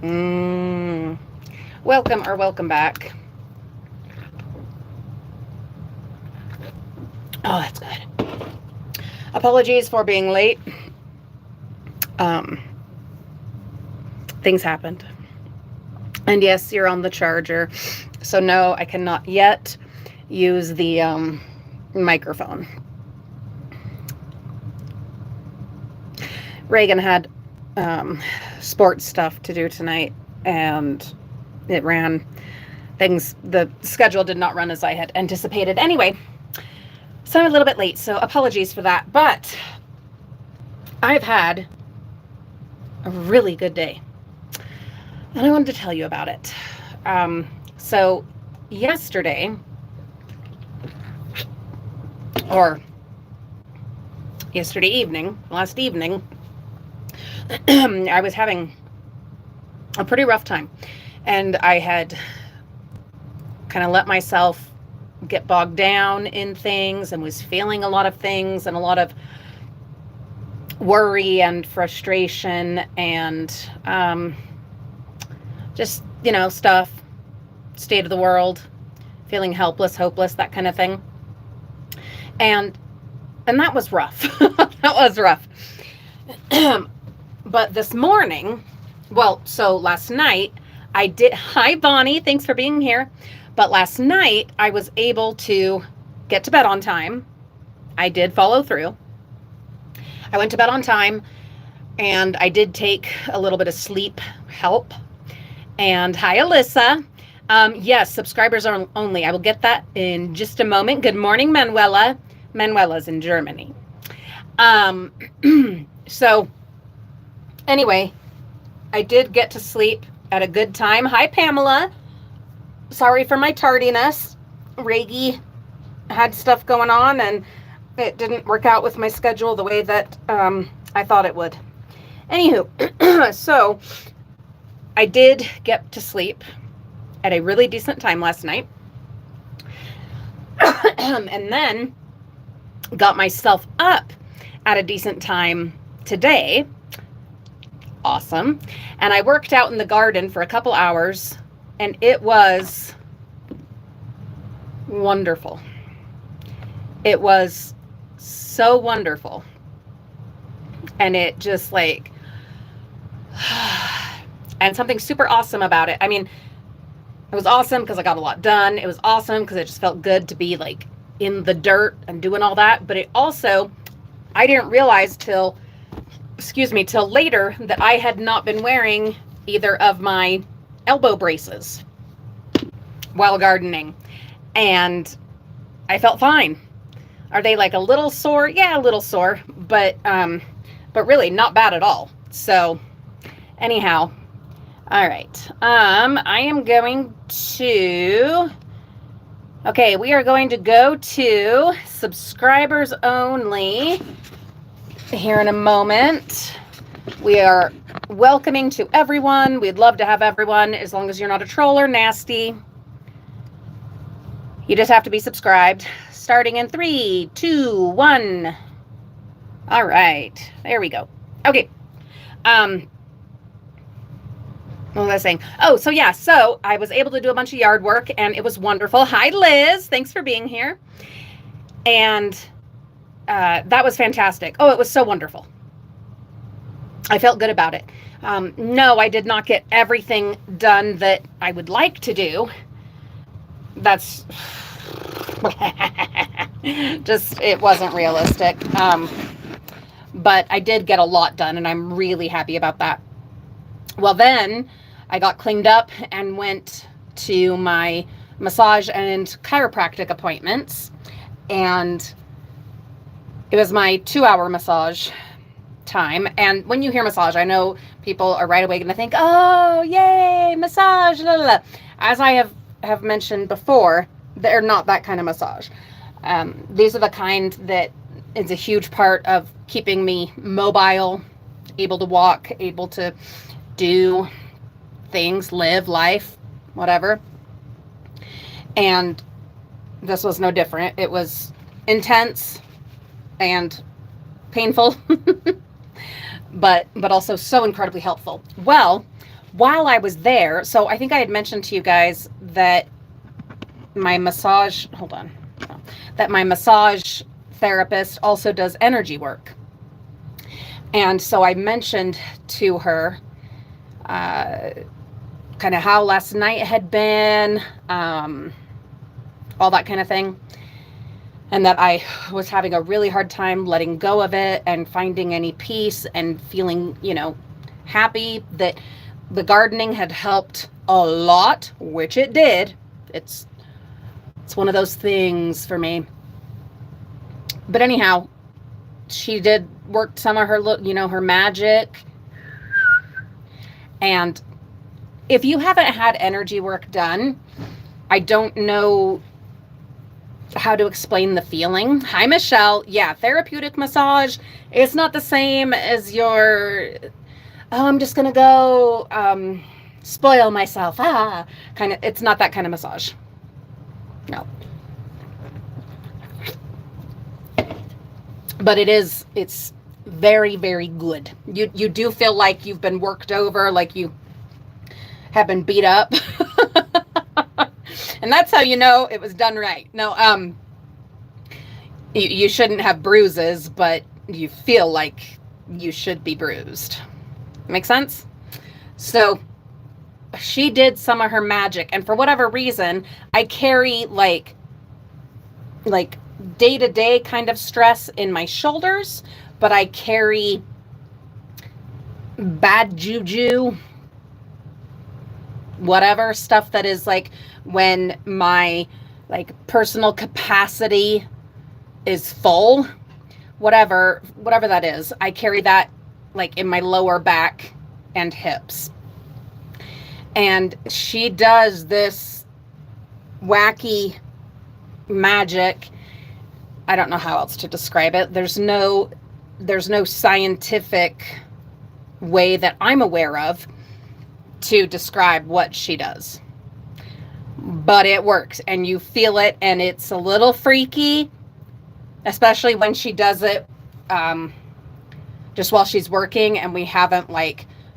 Mm. Welcome back. Oh, that's good. Apologies for being late. Um, things happened. And yes, you're on the charger. So no, I cannot yet use the microphone. Reagan had sports stuff to do tonight, and it ran things. The schedule did not run as I had anticipated. Anyway, so I'm a little bit late, so apologies for that. But I've had a really good day, and I wanted to tell you about it. So yesterday, or yesterday evening, last evening, I was having a pretty rough time, and I had kind of let myself get bogged down in things and was feeling a lot of things and a lot of worry and frustration and just, stuff, state of the world, feeling helpless, hopeless, that kind of thing. And that was rough. That was rough. But this morning, so last night I did, hi Bonnie, thanks for being here. But last night I was able to get to bed on time. I did follow through. I went to bed on time, and I did take a little bit of sleep help. And hi Alyssa. Yes, subscribers are only. I will get that in just a moment. Good morning, Manuela. Manuela's in Germany. So anyway, I did get to sleep at a good time. Hi, Pamela. Sorry for my tardiness. Reggie had stuff going on, and it didn't work out with my schedule the way that I thought it would. Anywho, so I did get to sleep at a really decent time last night. And then got myself up at a decent time today. Awesome. And I worked out in the garden for a couple hours, and it was wonderful. It was so wonderful. And it just and something super awesome about it. I mean, it was awesome because I got a lot done. It was awesome because it just felt good to be in the dirt and doing all that. But it also, I didn't realize till later that I had not been wearing either of my elbow braces while gardening. And I felt fine. Are they a little sore? Yeah, a little sore, but really not bad at all. So anyhow, all right. I am going to, okay, we are going to go to subscribers only here in a moment. We are welcoming to everyone. We'd love to have everyone, as long as you're not a troll or nasty. You just have to be subscribed. Starting in 3, 2, 1. All right. There we go. Okay. What was I saying? Oh, so yeah. So I was able to do a bunch of yard work, and it was wonderful. Hi, Liz. Thanks for being here. And that was fantastic. Oh, it was so wonderful. I felt good about it. No, I did not get everything done that I would like to do. That's just, it wasn't realistic. But I did get a lot done, and I'm really happy about that. Well, then I got cleaned up and went to my massage and chiropractic appointments, and it was my 2-hour massage time. And when you hear massage, I know people are right away going to think, oh, yay, massage, blah, blah, blah. As I have mentioned before, they're not that kind of massage. These are the kind that is a huge part of keeping me mobile, able to walk, able to do things, live life, whatever. And this was no different. It was intense and painful, but also so incredibly helpful. Well, while I was there, so I think I had mentioned to you guys that my massage, hold on, that my massage therapist also does energy work. And so I mentioned to her kind of how last night had been, all that kind of thing. And that I was having a really hard time letting go of it and finding any peace and feeling, happy that the gardening had helped a lot, which it did. It's one of those things for me. But anyhow, she did work some of her, her magic. And if you haven't had energy work done, I don't know how to explain the feeling. Hi, Michelle. Yeah, therapeutic massage. It's not the same as your, I'm just going to go spoil myself. Kind of, it's not that kind of massage. No. But it's very, very good. You do feel like you've been worked over, like you have been beat up. And that's how you know it was done right. No, you shouldn't have bruises, but you feel like you should be bruised. Make sense? So she did some of her magic, and for whatever reason, I carry like day-to-day kind of stress in my shoulders, but I carry bad juju, whatever stuff that is like when my personal capacity is full, whatever that is, I carry that like in my lower back and hips. And she does this wacky magic. I don't know how else to describe it. There's no scientific way that I'm aware of to describe what she does. But it works, and you feel it, and it's a little freaky, especially when she does it just while she's working, and we haven't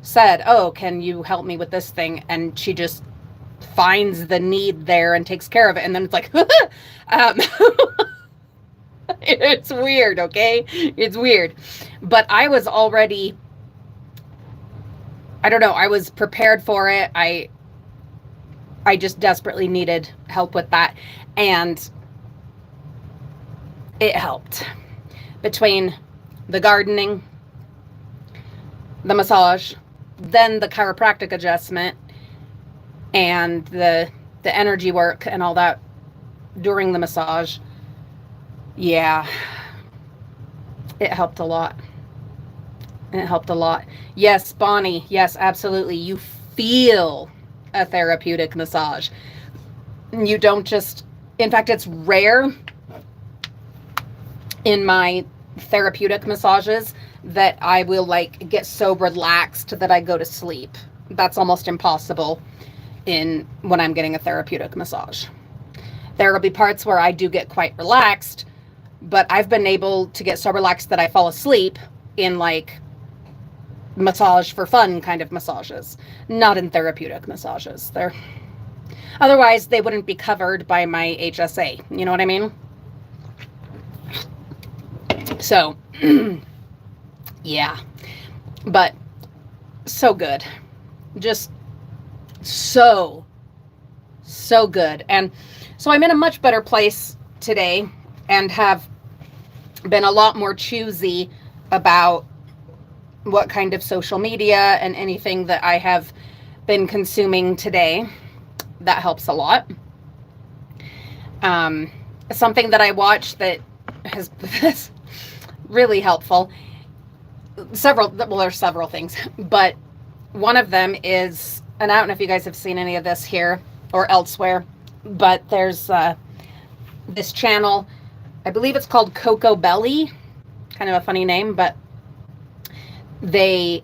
said, oh, can you help me with this thing? And she just finds the need there and takes care of it. And then it's like, it's weird. Okay. It's weird, but I was already, I don't know. I was prepared for it. I just desperately needed help with that. And it helped between the gardening, the massage, then the chiropractic adjustment, and the energy work and all that during the massage. Yeah, it helped a lot. It helped a lot. Yes, Bonnie. Yes, absolutely. You feel a therapeutic massage. You don't just, in fact, it's rare in my therapeutic massages that I will get so relaxed that I go to sleep. That's almost impossible when I'm getting a therapeutic massage. There will be parts where I do get quite relaxed, but I've been able to get so relaxed that I fall asleep in massage for fun kind of massages, not in therapeutic massages. Otherwise they wouldn't be covered by my HSA. You know what I mean? So, yeah, but so good. Just so good. And so I'm in a much better place today and have been a lot more choosy about what kind of social media and anything that I have been consuming today. That helps a lot. Something that I watched that has really helpful. There's several things, but one of them is, and I don't know if you guys have seen any of this here or elsewhere, but there's this channel, I believe it's called Coco Belly, kind of a funny name, but I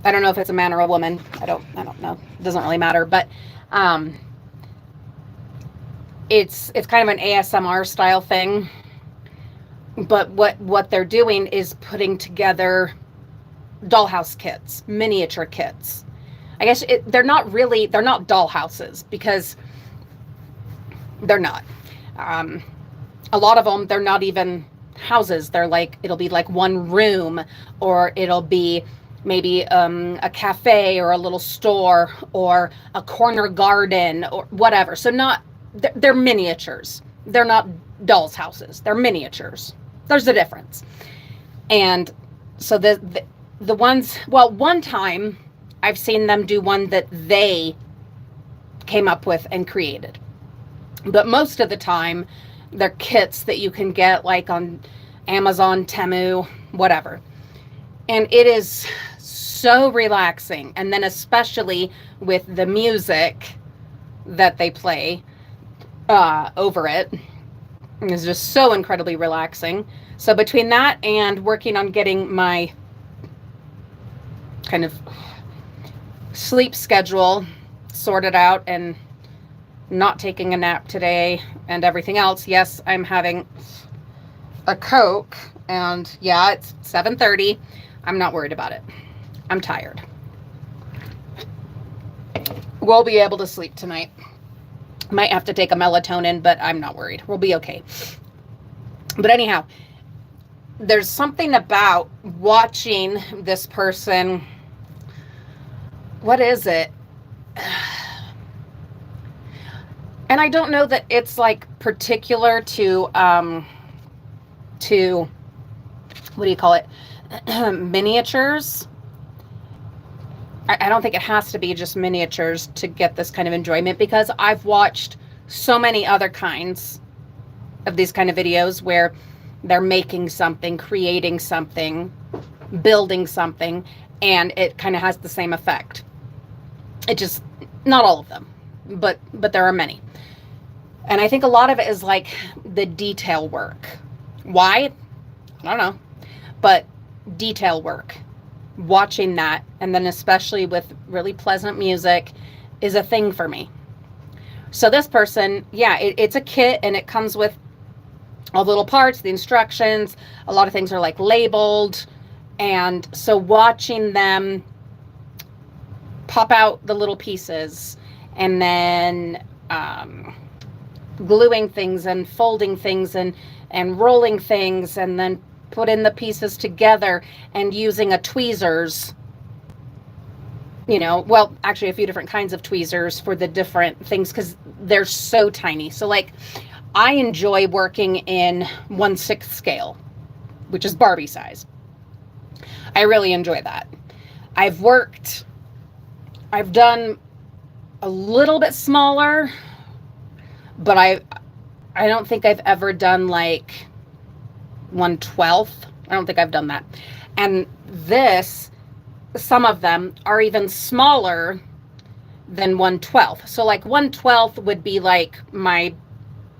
don't know if it's a man or a woman. I don't know. It doesn't really matter, but it's kind of an ASMR style thing. But what they're doing is putting together dollhouse kits, miniature kits, I guess they're not doll houses, because they're not. A lot of them, they're not even houses. They're like, it'll be like one room, or it'll be maybe a cafe or a little store or a corner garden or whatever. So they're miniatures. They're not dolls' houses. They're miniatures. There's a difference. And so the ones, well, one time I've seen them do one that they came up with and created. But most of the time, they're kits that you can get like on Amazon, Temu, whatever. And it is so relaxing. And then especially with the music that they play over it, is just so incredibly relaxing. So between that and working on getting my kind of sleep schedule sorted out and not taking a nap today and everything else. Yes, I'm having a Coke, and yeah, it's 7:30. I'm not worried about it. I'm tired. We'll be able to sleep tonight. Might have to take a melatonin, but I'm not worried. We'll be okay. But anyhow, there's something about watching this person. What is it? And I don't know that it's like particular to what do you call it? Miniatures. I don't think it has to be just miniatures to get this kind of enjoyment, because I've watched so many other kinds of these kind of videos where they're making something, creating something, building something, and it kind of has the same effect. It just, not all of them, but there are many. And I think a lot of it is like the detail work. Why? I don't know. But detail work, watching that, and then especially with really pleasant music, is a thing for me. So this person, yeah, it's a kit, and it comes with all the little parts, the instructions. A lot of things are like labeled. And so watching them pop out the little pieces, and then gluing things and folding things and rolling things, and then put in the pieces together and using a tweezers, well, actually a few different kinds of tweezers for the different things, because they're so tiny. So like, I enjoy working in 1/6 scale, which is Barbie size. I really enjoy that. I've done a little bit smaller, but I don't think I've ever done like 1/12. I don't think I've done that. And some of them are even smaller than 1/12. So like 1/12 would be like my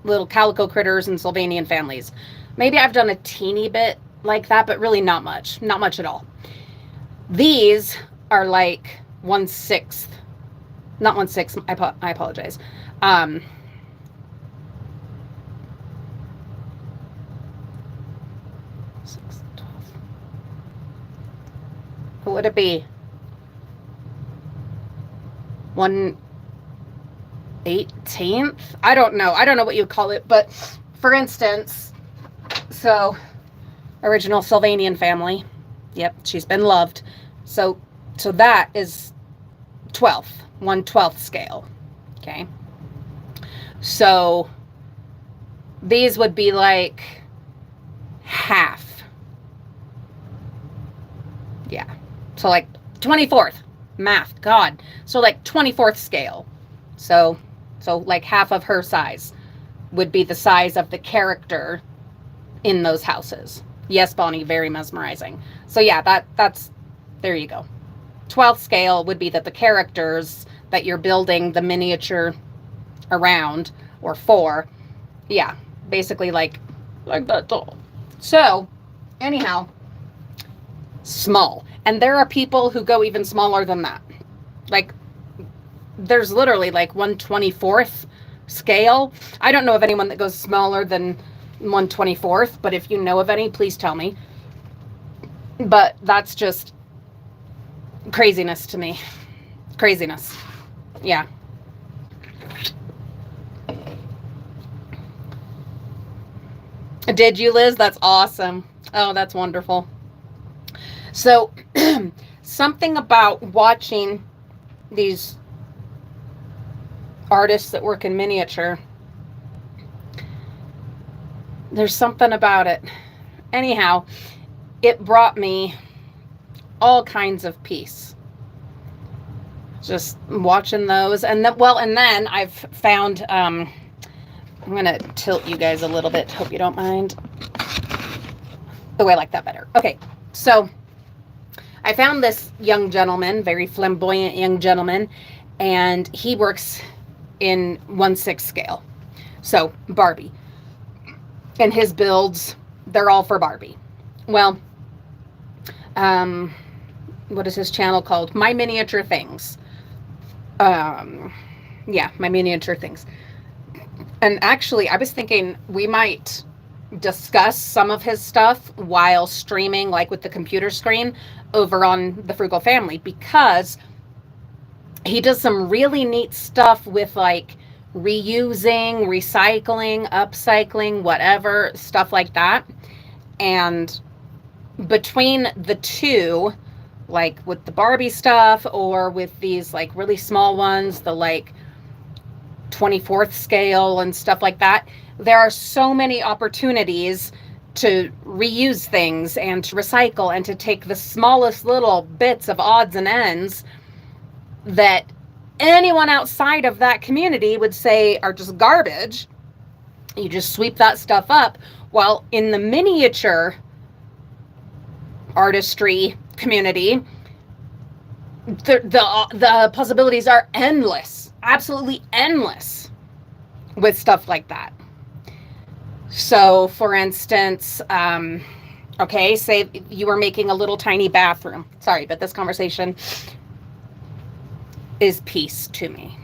little calico critters and Sylvanian families. Maybe I've done a teeny bit like that, but really not much at all. These are like 1/6, not 1/6. I apologize. 6, 12. What would it be? 1/18th? I don't know what you call it, but for instance, so original Sylvanian family. Yep, she's been loved. So that is 1/12 scale. Okay. So these would be like half. Yeah. So like 24th. Math. God. So like 24th scale. So like half of her size would be the size of the character in those houses. Yes, Bonnie, very mesmerizing. So yeah, that's there you go. 12th scale would be that the characters that you're building the miniature around or for, yeah, basically like that doll. So anyhow, small. And there are people who go even smaller than that. Like there's literally like 1/24th scale. I don't know of anyone that goes smaller than 1/24th, but if you know of any, please tell me. But that's just craziness to me. Craziness. Yeah. Did you, Liz? That's awesome. Oh, that's wonderful. So, something about watching these artists that work in miniature, there's something about it. Anyhow, it brought me all kinds of peace. Just watching those. And then I've found, I'm going to tilt you guys a little bit. Hope you don't mind. Oh, I like that better. Okay. So I found this young gentleman, very flamboyant young gentleman, and he works in 1/6 scale. So Barbie. And his builds, they're all for Barbie. Well, what is his channel called? My Miniature Things. Yeah, My Miniature Things. And actually, I was thinking we might discuss some of his stuff while streaming, like with the computer screen, over on the Frugal Family, because he does some really neat stuff with like reusing, recycling, upcycling, whatever, stuff like that. And between the two, like with the Barbie stuff or with these like really small ones, the like 24th scale and stuff like that, there are so many opportunities to reuse things and to recycle and to take the smallest little bits of odds and ends that anyone outside of that community would say are just garbage. You just sweep that stuff up. While in the miniature artistry community, the possibilities are endless, absolutely endless with stuff like that. So, for instance, okay, say you were making a little tiny bathroom. Sorry, but this conversation is peace to me.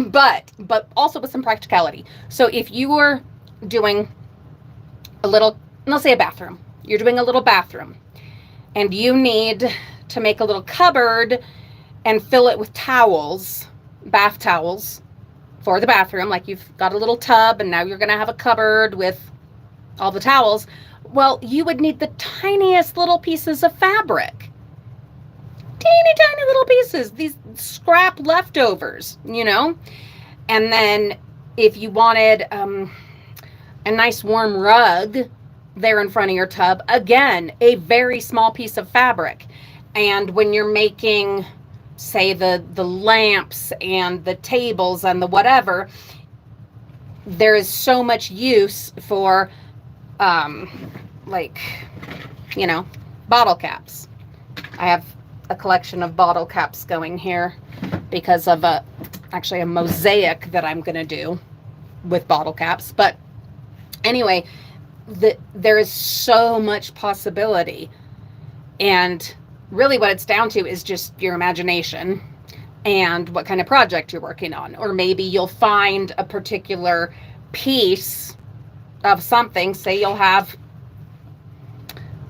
but also with some practicality. So if you were doing a little, let's say a bathroom, you're doing a little bathroom and you need to make a little cupboard and fill it with towels, bath towels for the bathroom, like you've got a little tub and now you're going to have a cupboard with all the towels. Well, you would need the tiniest little pieces of fabric. Teeny tiny little pieces, these scrap leftovers, you know? And then if you wanted a nice warm rug there in front of your tub, again, a very small piece of fabric. And when you're making, say, the lamps and the tables and the whatever, there is so much use for, like, you know, bottle caps. I have a collection of bottle caps going here because of actually a mosaic that I'm going to do with bottle caps. But anyway, there is so much possibility. And really what it's down to is just your imagination and what kind of project you're working on. Or maybe you'll find a particular piece of something. Say you'll have,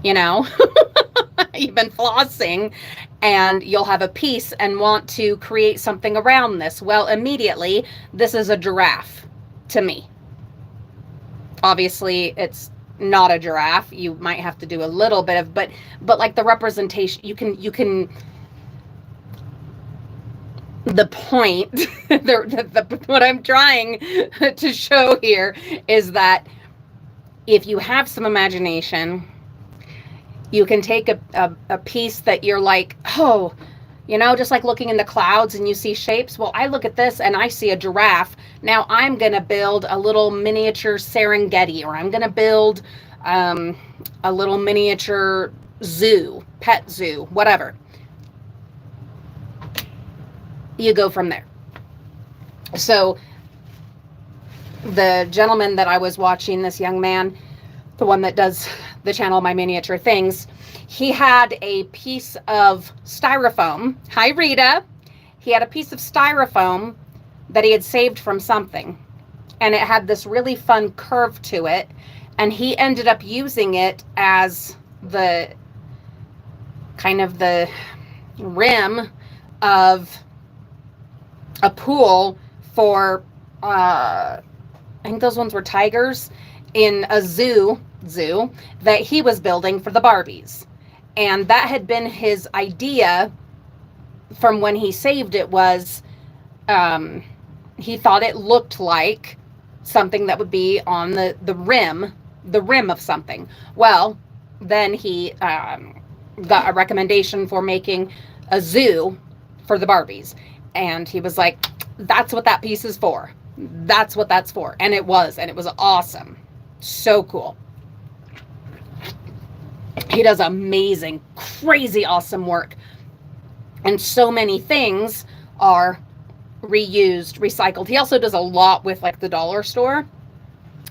you know, you've been flossing and you'll have a piece and want to create something around this. Well, immediately, this is a giraffe to me. Obviously, it's not a giraffe. You might have to do a little bit of, but like the representation, you can, the point, what I'm trying to show here is that if you have some imagination, you can take a piece that you're like, oh, you know, just like looking in the clouds and you see shapes. Well, I look at this and I see a giraffe. Now I'm going to build a little miniature Serengeti, or I'm going to build a little miniature zoo, pet zoo, whatever. You go from there. So the gentleman that I was watching, this young man, the one that does the channel My Miniature Things, he had a piece of styrofoam. Hi, Rita. He had a piece of styrofoam that he had saved from something, and it had this really fun curve to it, and he ended up using it as the kind of the rim of a pool for, I think those ones were tigers, in a zoo that he was building for the Barbies. And that had been his idea from when he saved it, was he thought it looked like something that would be on the rim of something. Well, then he got a recommendation for making a zoo for the Barbies. And he was like, that's what that piece is for. That's what that's for. And it was awesome. So cool. He does amazing, crazy awesome work. And so many things are reused, recycled. He also does a lot with like the dollar store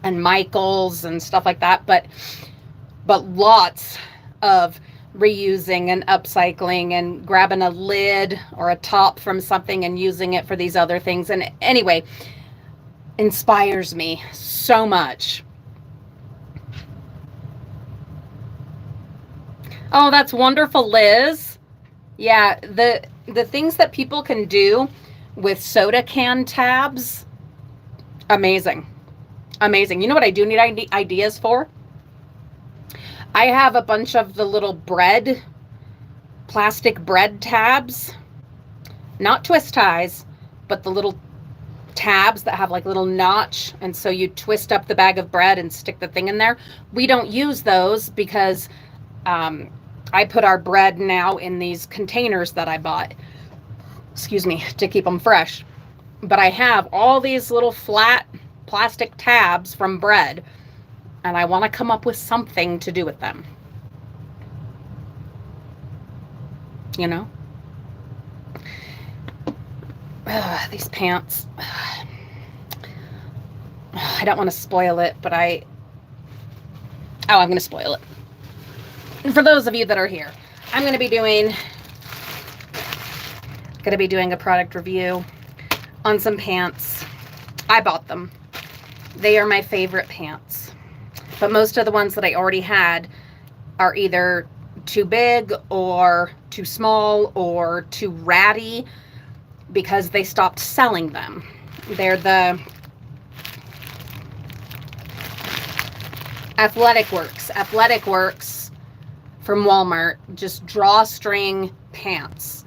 and Michael's and stuff like that, but lots of reusing and upcycling and grabbing a lid or a top from something and using it for these other things. And anyway, inspires me so much. Oh, that's wonderful, Liz. Yeah, the things that people can do with soda can tabs, amazing. Amazing. You know what I do need ideas for? I have a bunch of the little plastic bread tabs, not twist ties, but the little tabs that have like little notch, and so you twist up the bag of bread and stick the thing in there. We don't use those because I put our bread now in these containers that I bought, excuse me, to keep them fresh. But I have all these little flat plastic tabs from bread, and I want to come up with something to do with them. You know? These pants. I don't want to spoil it, but I'm going to spoil it. And for those of you that are here, I'm going to be doing a product review on some pants. I bought them. They are my favorite pants. But most of the ones that I already had are either too big or too small or too ratty because they stopped selling them. They're the Athletic Works from Walmart, just drawstring pants.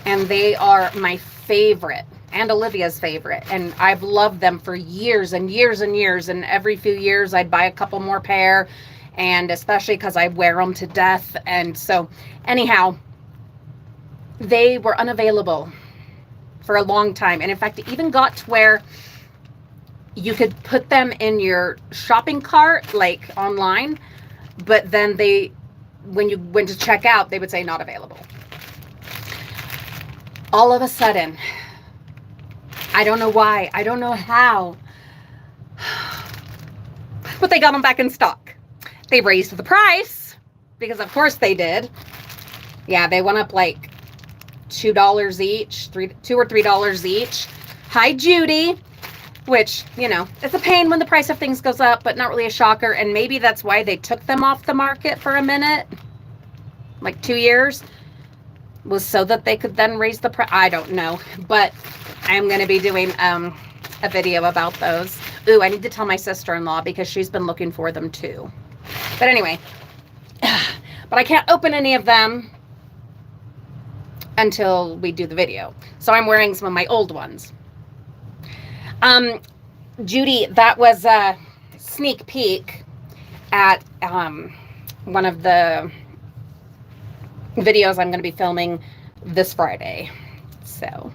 And they are my favorite, and Olivia's favorite. And I've loved them for years and years and years. And every few years I'd buy a couple more pair, and especially because I wear them to death. And so anyhow, they were unavailable for a long time. And in fact, it even got to where you could put them in your shopping cart, like online, but then when you went to check out, they would say not available. All of a sudden, I don't know why, I don't know how, but they got them back in stock. They raised the price, because of course they did. Yeah, they went up like $2 each, $2 or $3 each. Hi, Judy. Which, you know, it's a pain when the price of things goes up, but not really a shocker. And maybe that's why they took them off the market for a minute, like 2 years, was so that they could then raise the price. I don't know, but I'm going to be doing a video about those. Ooh, I need to tell my sister-in-law because she's been looking for them too. But anyway, but I can't open any of them until we do the video. So I'm wearing some of my old ones. Judy, that was a sneak peek at one of the videos I'm going to be filming this Friday. So,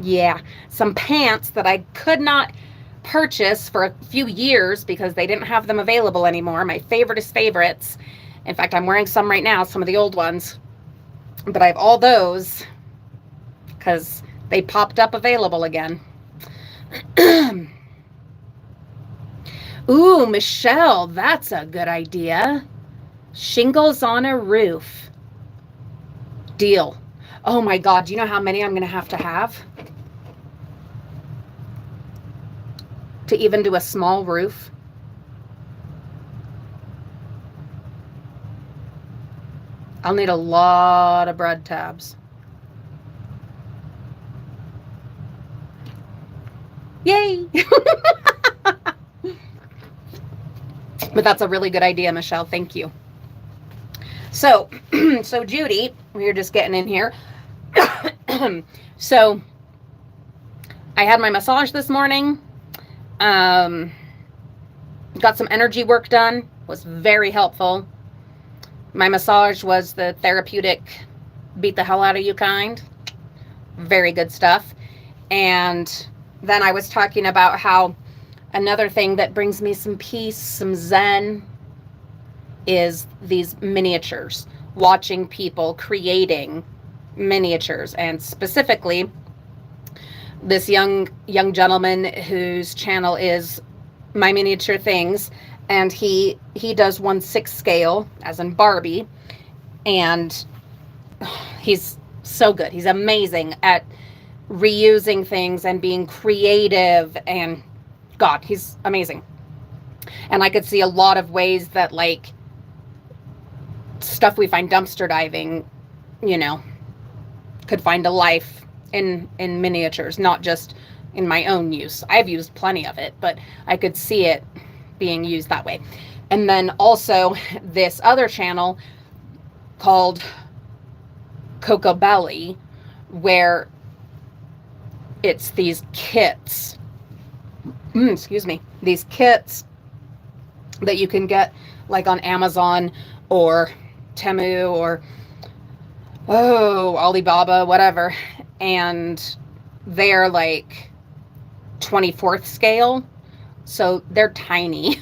yeah, some pants that I could not purchase for a few years because they didn't have them available anymore. My favoriteest favorites. In fact, I'm wearing some right now, some of the old ones. But I have all those because they popped up available again. Ooh, Michelle, that's a good idea. Shingles on a roof. Deal. Oh my God, do you know how many I'm going to have? To even do a small roof? I'll need a lot of bread tabs. Yay! But that's a really good idea, Michelle. Thank you. So, so Judy, we're just getting in here. So, I had my massage this morning. Got some energy work done. Was very helpful. My massage was the therapeutic, beat the hell out of you kind. Very good stuff. And then I was talking about how another thing that brings me some peace, some zen, is these miniatures. Watching people creating miniatures, and specifically this young gentleman whose channel is My Miniature Things, and he does 1/6 scale, as in Barbie, and he's so good. He's amazing at reusing things and being creative, and God, he's amazing. And I could see a lot of ways that, like, stuff we find dumpster diving, you know, could find a life in miniatures, not just in my own use. I've used plenty of it, but I could see it being used that way. And then also this other channel called Coco Belly, where it's these kits, these kits that you can get like on Amazon or Temu or Alibaba, whatever, and they're like 24th scale, so they're tiny.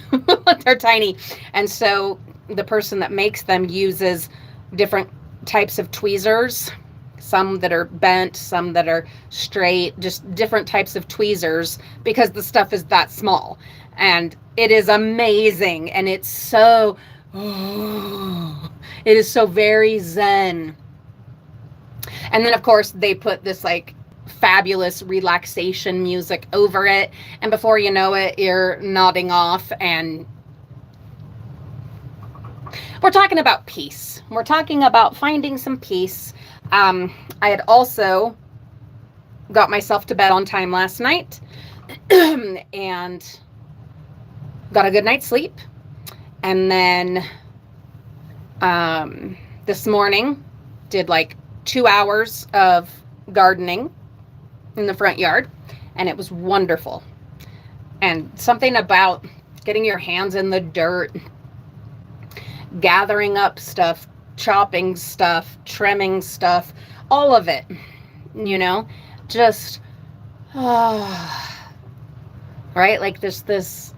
They're tiny. And so the person that makes them uses different types of tweezers, some that are bent, some that are straight, just different types of tweezers, because the stuff is that small. And it is amazing, and it's so it is so very zen. And then of course they put this like fabulous relaxation music over it, and before you know it, you're nodding off. And we're talking about peace. We're talking about finding some peace. I had also got myself to bed on time last night and got a good night's sleep. And then this morning did like 2 hours of gardening in the front yard, and it was wonderful. And something about getting your hands in the dirt, gathering up stuff, chopping stuff, trimming stuff, all of it, you know, just right, like this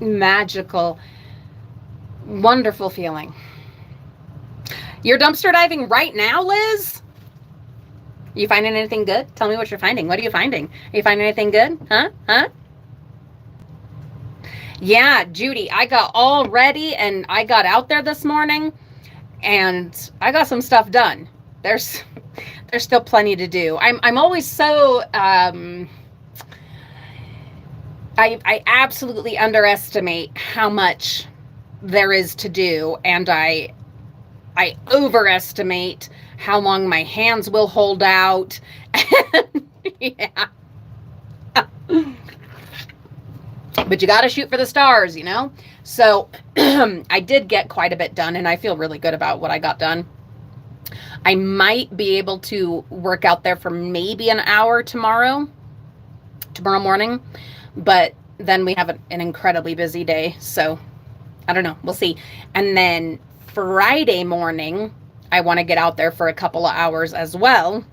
magical, wonderful feeling. You're dumpster diving right now, Liz? You finding anything good? Tell me what you're finding. What are you finding? Are you finding anything good? Huh? Yeah, Judy, I got all ready and I got out there this morning and I got some stuff done. There's still plenty to do. I'm always so I absolutely underestimate how much there is to do, and I overestimate how long my hands will hold out. Yeah. But you got to shoot for the stars, you know? So I did get quite a bit done, and I feel really good about what I got done. I might be able to work out there for maybe an hour tomorrow morning, but then we have an incredibly busy day. So I don't know. We'll see. And then Friday morning, I want to get out there for a couple of hours as well.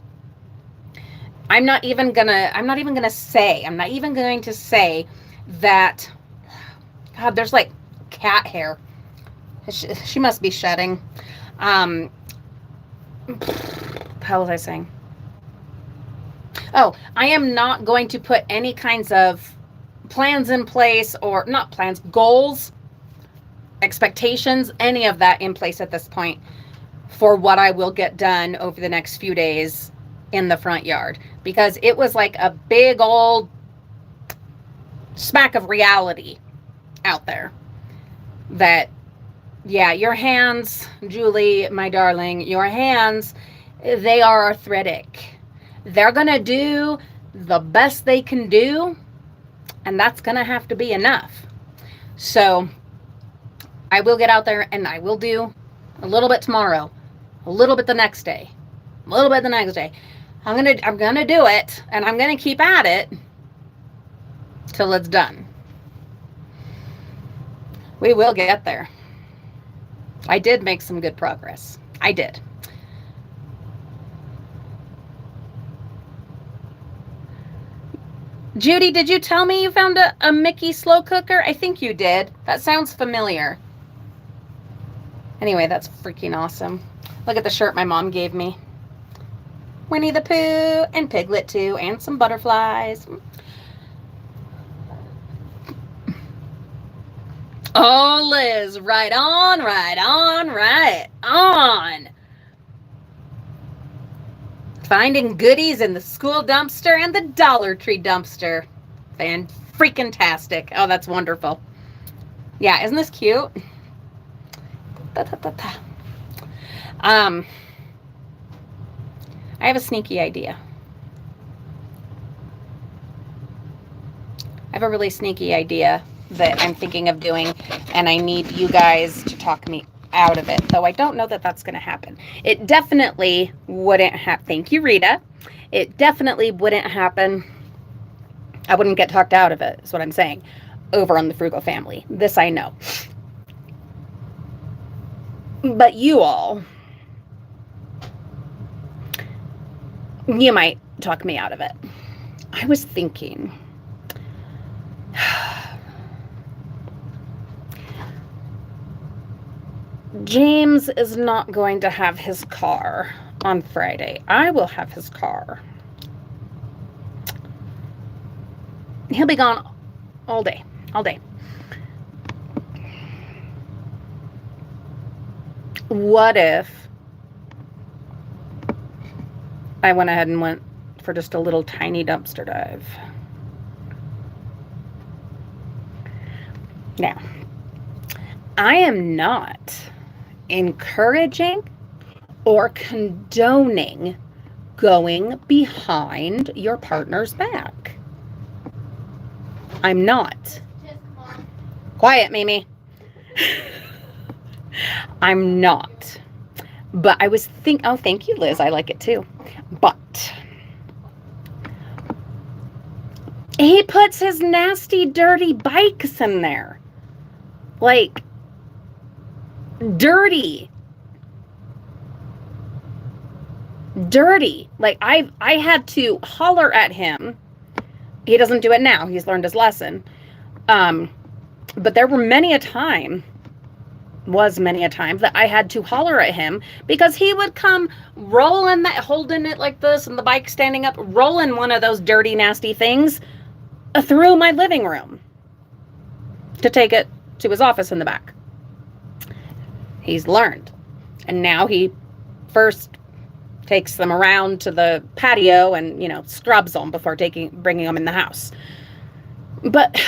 I'm not even going to say that, God, there's like cat hair. She must be shedding. How was I saying? Oh, I am not going to put any kinds of plans in place, or not plans, goals, expectations, any of that in place at this point for what I will get done over the next few days in the front yard, because it was like a big old smack of reality out there that, yeah, your hands, Julie, my darling, your hands, they are arthritic. They're going to do the best they can do, and that's going to have to be enough. So I will get out there and I will do a little bit tomorrow, a little bit the next day, a little bit the next day. I'm gonna do it, and I'm gonna keep at it till it's done. We will get there. I did make some good progress. I did. Judy, did you tell me you found a Mickey slow cooker? I think you did. That sounds familiar. Anyway, that's freaking awesome. Look at the shirt my mom gave me. Winnie the Pooh and Piglet too, and some butterflies. Oh, Liz, right on, right on, right on. Finding goodies in the school dumpster and the Dollar Tree dumpster. Freaking-tastic. Oh, that's wonderful. Yeah, isn't this cute? I have a sneaky idea. I have a really sneaky idea that I'm thinking of doing, and I need you guys to talk me out of it, though I don't know that that's going to happen. It definitely wouldn't happen. Thank you, Rita. It definitely wouldn't happen. I wouldn't get talked out of it, is what I'm saying, over on the Frugal Family. This I know. But you all, you might talk me out of it. I was thinking, James is not going to have his car on Friday. I will have his car. He'll be gone all day, all day. What if I went ahead and went for just a little tiny dumpster dive? Now, I am not encouraging or condoning going behind your partner's back. I'm not. Quiet, Mimi. I'm not. But I was oh, thank you, Liz. I like it too. But he puts his nasty, dirty bikes in there. Like, dirty. Like, I had to holler at him. He doesn't do it now. He's learned his lesson. But there were many a time that I had to holler at him because he would come rolling that, holding it like this and the bike standing up, rolling one of those dirty, nasty things through my living room to take it to his office in the back. He's learned. And now he first takes them around to the patio and, you know, scrubs them before bringing them in the house. But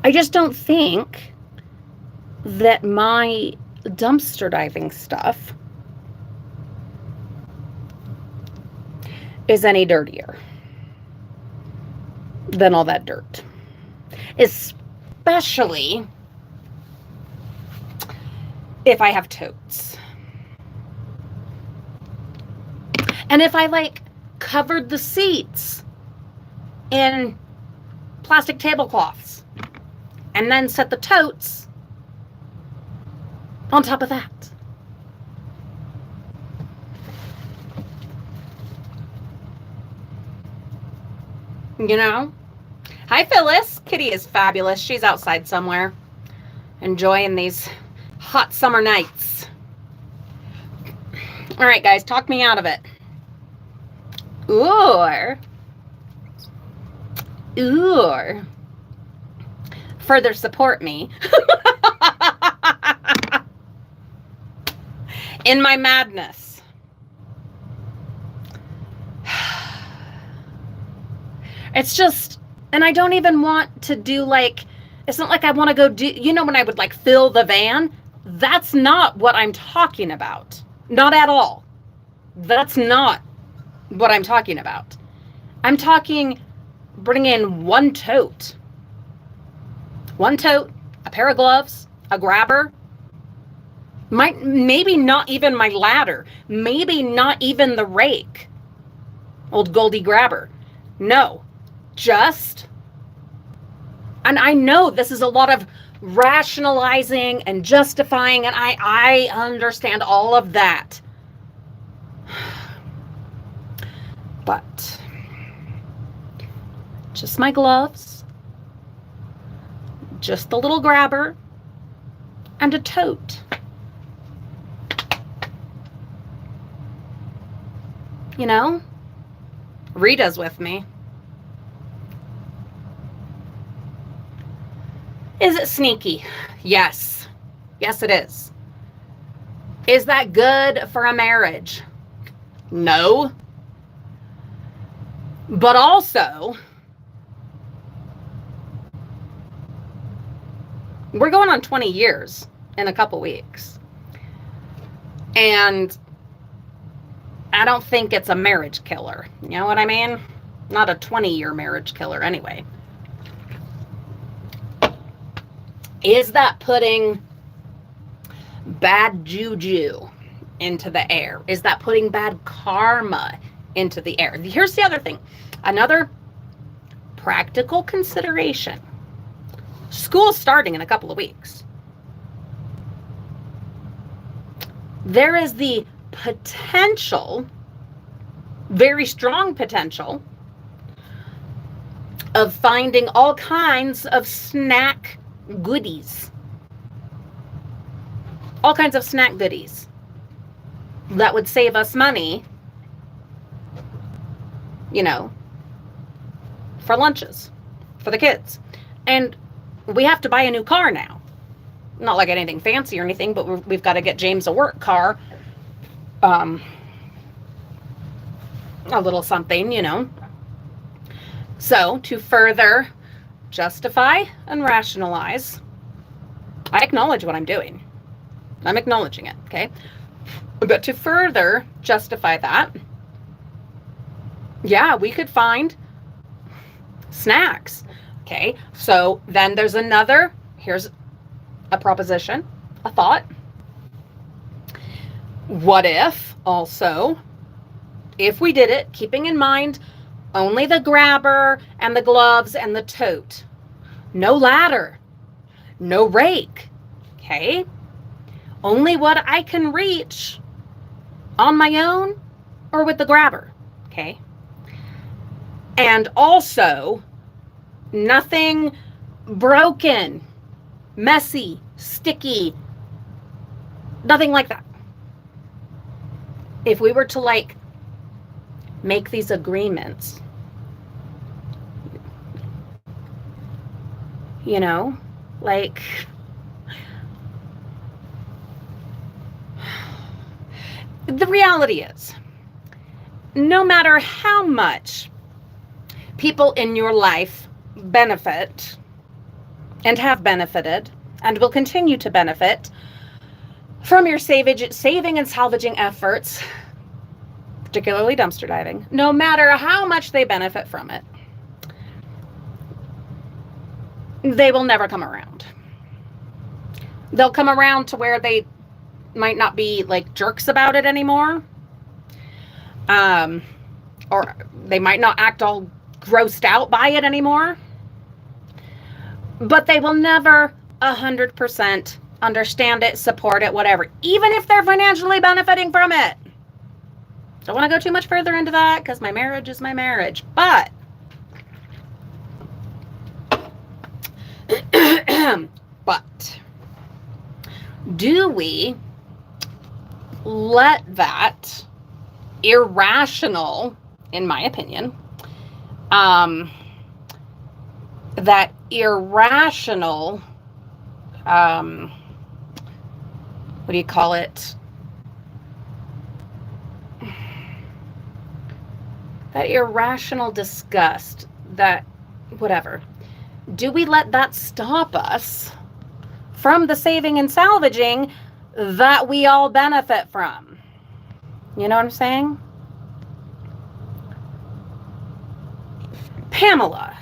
I just don't think that my dumpster diving stuff is any dirtier than all that dirt. Especially if I have totes. And if I, like, covered the seats in plastic tablecloths and then set the totes on top of that. You know? Hi, Phyllis. Kitty is fabulous. She's outside somewhere enjoying these hot summer nights. All right, guys, talk me out of it. Or further support me in my madness. It's just, and I don't even want to do, like, it's not like I want to go do, you know, when I would, like, fill the van. That's not what I'm talking about. Not at all. That's not what I'm talking about. I'm talking bring in one tote, a pair of gloves, a grabber, maybe not even my ladder, maybe not even the rake, old Goldie grabber. No, just, and I know this is a lot of rationalizing and justifying, and I understand all of that. But just my gloves, just the little grabber, and a tote. You know, Rita's with me. Is it sneaky? Yes. Yes, it is. Is that good for a marriage? No. But also, we're going on 20 years in a couple weeks. And I don't think it's a marriage killer. You know what I mean? Not a 20-year marriage killer anyway. Is that putting bad juju into the air? Is that putting bad karma into the air? Here's the other thing. Another practical consideration. School's starting in a couple of weeks. There is the potential, very strong potential, of finding all kinds of snack goodies. All kinds of snack goodies that would save us money, you know, for lunches, for the kids. And we have to buy a new car now. Not like anything fancy or anything, but we've got to get James a work car. A little something, you know. So, to further justify and rationalize, I acknowledge what I'm doing. I'm acknowledging it, okay? But to further justify that, yeah, we could find snacks, okay? So then there's another, here's a proposition, a thought. What if also, if we did it, keeping in mind only the grabber and the gloves and the tote, no ladder, no rake, okay? Only what I can reach on my own or with the grabber, okay? And also, nothing broken, messy, sticky, nothing like that. If we were to like make these agreements, you know, like the reality is, no matter how much people in your life benefit and have benefited and will continue to benefit from your saving and salvaging efforts, particularly dumpster diving, no matter how much they benefit from it, they will never come around. They'll come around to where they might not be like jerks about it anymore. Or they might not act all grossed out by it anymore. But they will never 100% understand it, support it, whatever, even if they're financially benefiting from it. Don't want to go too much further into that because my marriage is my marriage. But do we let that irrational, in my opinion, that irrational, what do you call it? That irrational disgust, that whatever. Do we let that stop us from the saving and salvaging that we all benefit from? You know what I'm saying? Pamela.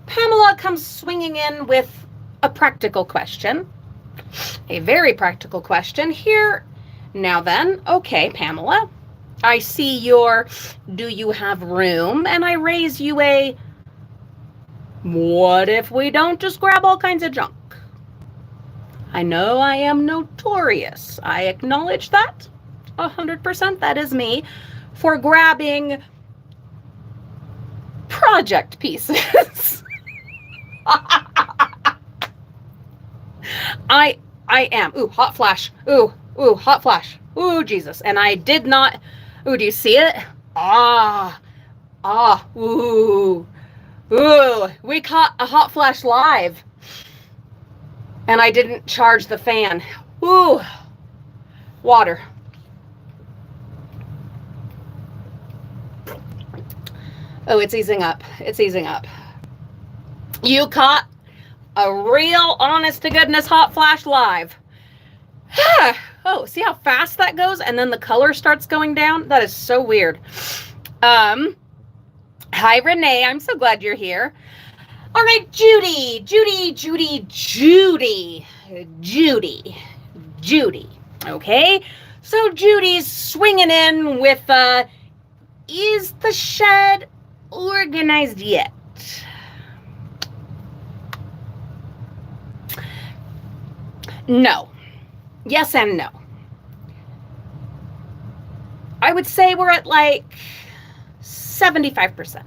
Pamela comes swinging in with a practical question. A very practical question here. Now then, okay, Pamela, I see your do you have room? And I raise you a what if we don't just grab all kinds of junk? I know I am notorious. I acknowledge that. 100%, that is me, for grabbing project pieces. I am. Ooh, hot flash. Ooh, hot flash. Ooh, Jesus. And I did not. Ooh, do you see it? Ooh. We caught a hot flash live. And I didn't charge the fan. Ooh. Water. Oh, it's easing up. It's easing up. You caught a real honest-to-goodness hot flash live. Oh, see how fast that goes? And then the color starts going down? That is so weird. Hi, Renee. I'm so glad you're here. All right, Judy. Okay? So Judy's swinging in with, is the shed organized yet? No. Yes and no. I would say we're at like 75%.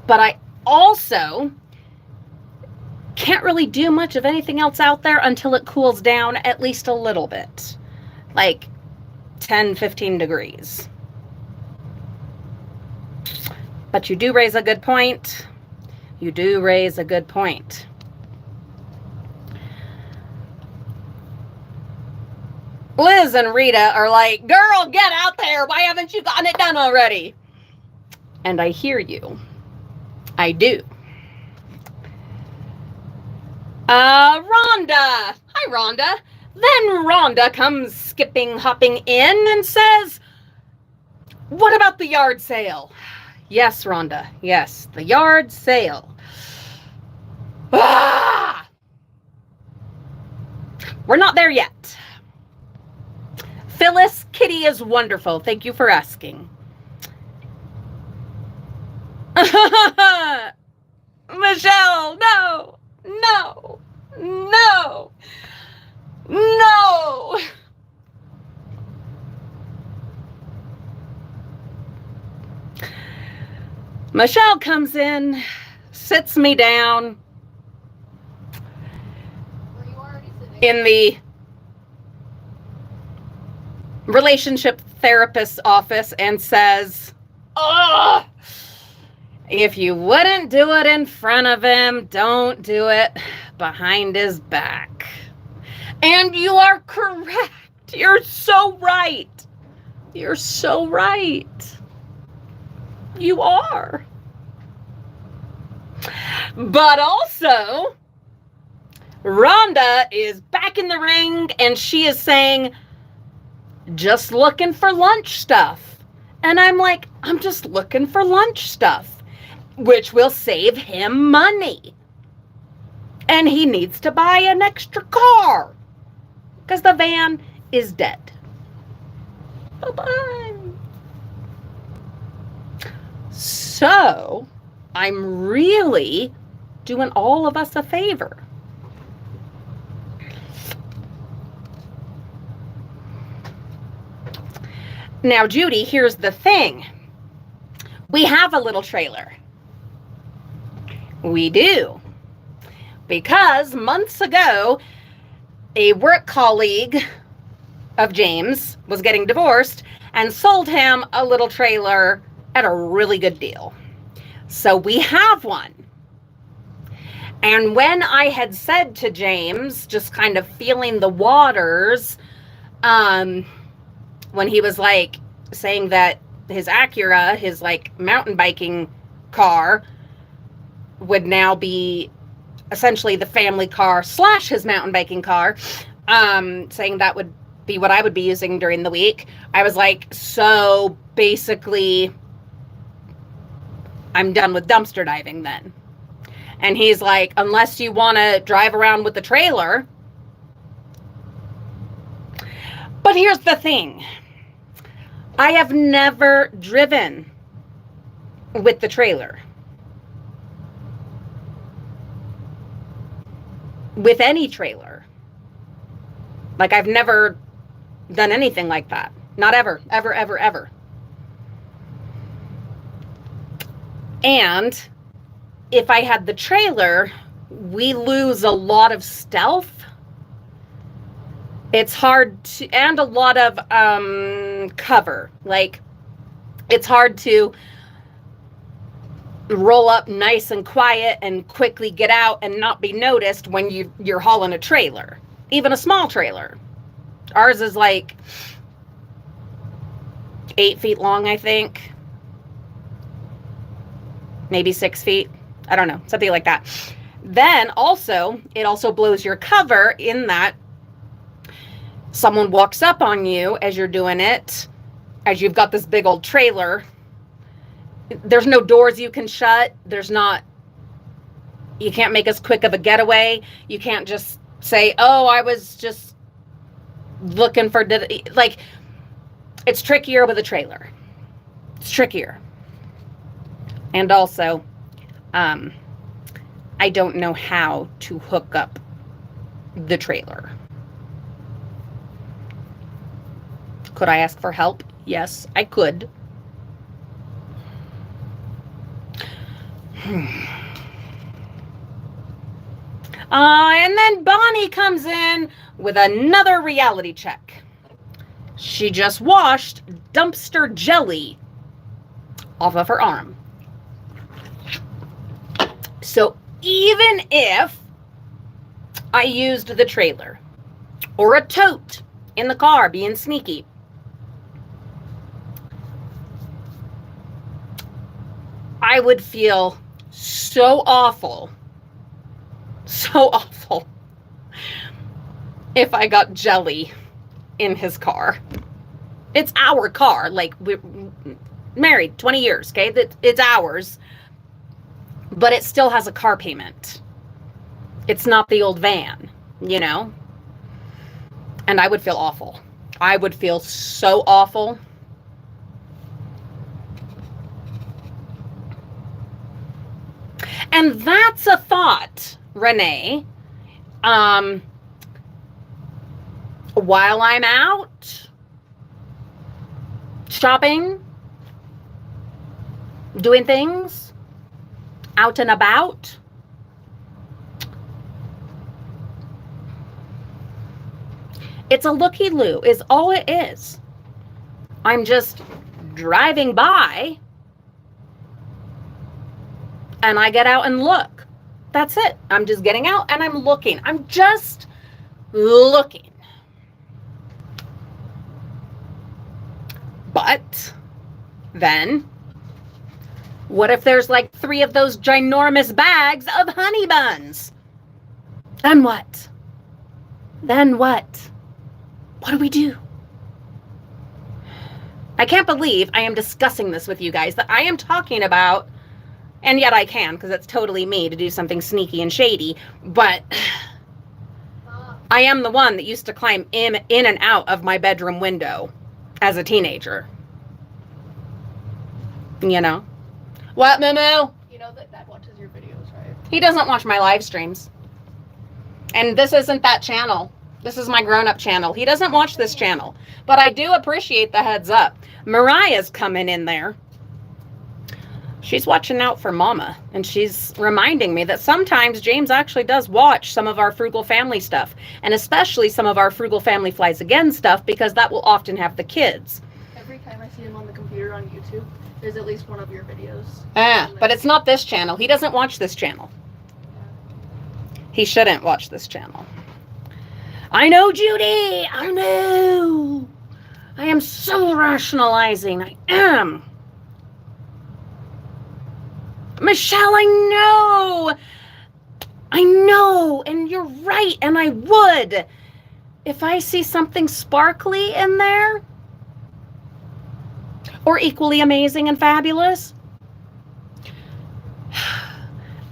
But I also can't really do much of anything else out there until it cools down at least a little bit. Like 10, 15 degrees. But you do raise a good point. You do raise a good point. Liz and Rita are like, girl, get out there. Why haven't you gotten it done already? And I hear you. I do. Rhonda. Hi, Rhonda. Then Rhonda comes hopping in and says, what about the yard sale? Yes, Rhonda. Yes, the yard sale. Ah! We're not there yet. Phyllis, Kitty is wonderful. Thank you for asking. Michelle, no. Michelle comes in, sits me down in the relationship therapist's office and says, oh, if you wouldn't do it in front of him, don't do it behind his back. And you are correct. You're so right. You're so right. You are. But also, Rhonda is back in the ring and she is saying, just looking for lunch stuff. And I'm like, I'm just looking for lunch stuff, which will save him money. And he needs to buy an extra car because the van is dead. Bye-bye. So I'm really doing all of us a favor. Now, Judy, here's the thing. We have a little trailer. We do. Because months ago, a work colleague of James was getting divorced and sold him a little trailer at a really good deal. So we have one. And when I had said to James, just kind of feeling the waters, when he was like saying that his Acura, his like mountain biking car, would now be essentially the family car / his mountain biking car, saying that would be what I would be using during the week. I was like, so basically, I'm done with dumpster diving then. And he's like, unless you want to drive around with the trailer. But here's the thing. I have never driven with the trailer. With any trailer. Like, I've never done anything like that. Not ever, ever, ever, ever. And if I had the trailer, we lose a lot of stealth. It's hard to, and a lot of cover. Like, it's hard to roll up nice and quiet and quickly get out and not be noticed when you're hauling a trailer, even a small trailer. Ours is like 8 feet long, I think. Maybe 6 feet. I don't know, something like that. Then also, it also blows your cover in that someone walks up on you as you're doing it, as you've got this big old trailer. There's no doors you can shut. You can't make as quick of a getaway. You can't just say, oh, I was just looking for, like, it's trickier with a trailer. It's trickier. And also, I don't know how to hook up the trailer. Could I ask for help? Yes, I could. And then Bonnie comes in with another reality check. She just washed dumpster jelly off of her arm. So even if I used the trailer or a tote in the car being sneaky, I would feel so awful if I got jelly in his car. It's our car. Like, we're married 20 years, okay? It's ours. But it still has a car payment. It's not the old van, you know? And I would feel awful. I would feel so awful. And that's a thought, Renee. While I'm out shopping, doing things, out and about, it's a looky-loo, is all it is. I'm just driving by and I get out and look. That's it. I'm just getting out and I'm looking. I'm just looking. But then, what if there's like 3 of those ginormous bags of honey buns? Then what? Then what? What do we do? I can't believe I am discussing this with you guys, that I am talking about, and yet I can, because it's totally me to do something sneaky and shady, but I am the one that used to climb in and out of my bedroom window as a teenager. You know? What, Moo? You know that Dad watches your videos, right? He doesn't watch my live streams. And this isn't that channel. This is my grown-up channel. He doesn't watch this channel. But I do appreciate the heads up. Mariah's coming in there. She's watching out for Mama. And she's reminding me that sometimes James actually does watch some of our Frugal Family stuff. And especially some of our Frugal Family Flies Again stuff, because that will often have the kids. Every time I see him on the computer on YouTube, there's at least one of your videos. But it's not this channel. He doesn't watch this channel. He shouldn't watch this channel. I know, Judy. I know. I am so rationalizing. I am. Michelle, I know. I know. And you're right. And I would. if I see something sparkly in there, or equally amazing and fabulous,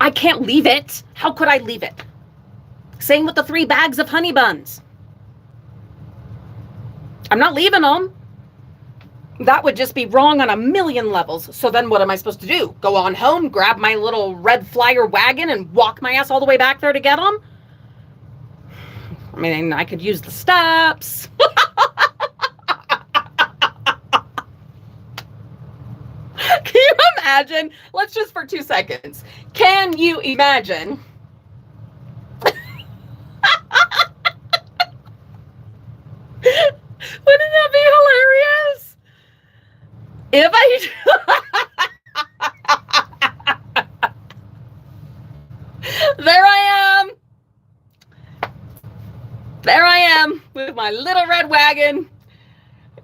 I can't leave it. How could I leave it? Same with the 3 bags of honey buns. I'm not leaving them. That would just be wrong on a million levels. So then what am I supposed to do? Go on home, grab my little red flyer wagon and walk my ass all the way back there to get them? I mean, I could use the steps. Can you imagine? Let's just for 2 seconds. Can you imagine? Wouldn't that be hilarious? If I There I am with my little red wagon.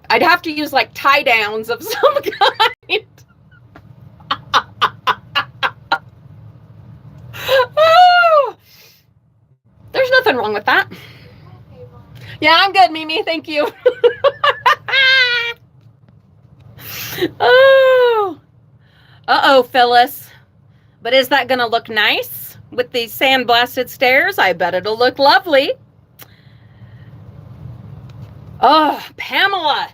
I'd have to use like tie downs of some kind. Oh, there's nothing wrong with that. Yeah, I'm good, Mimi. Thank you. Oh. Uh-oh, Phyllis. But is that going to look nice with these sandblasted stairs? I bet it'll look lovely. Oh, Pamela.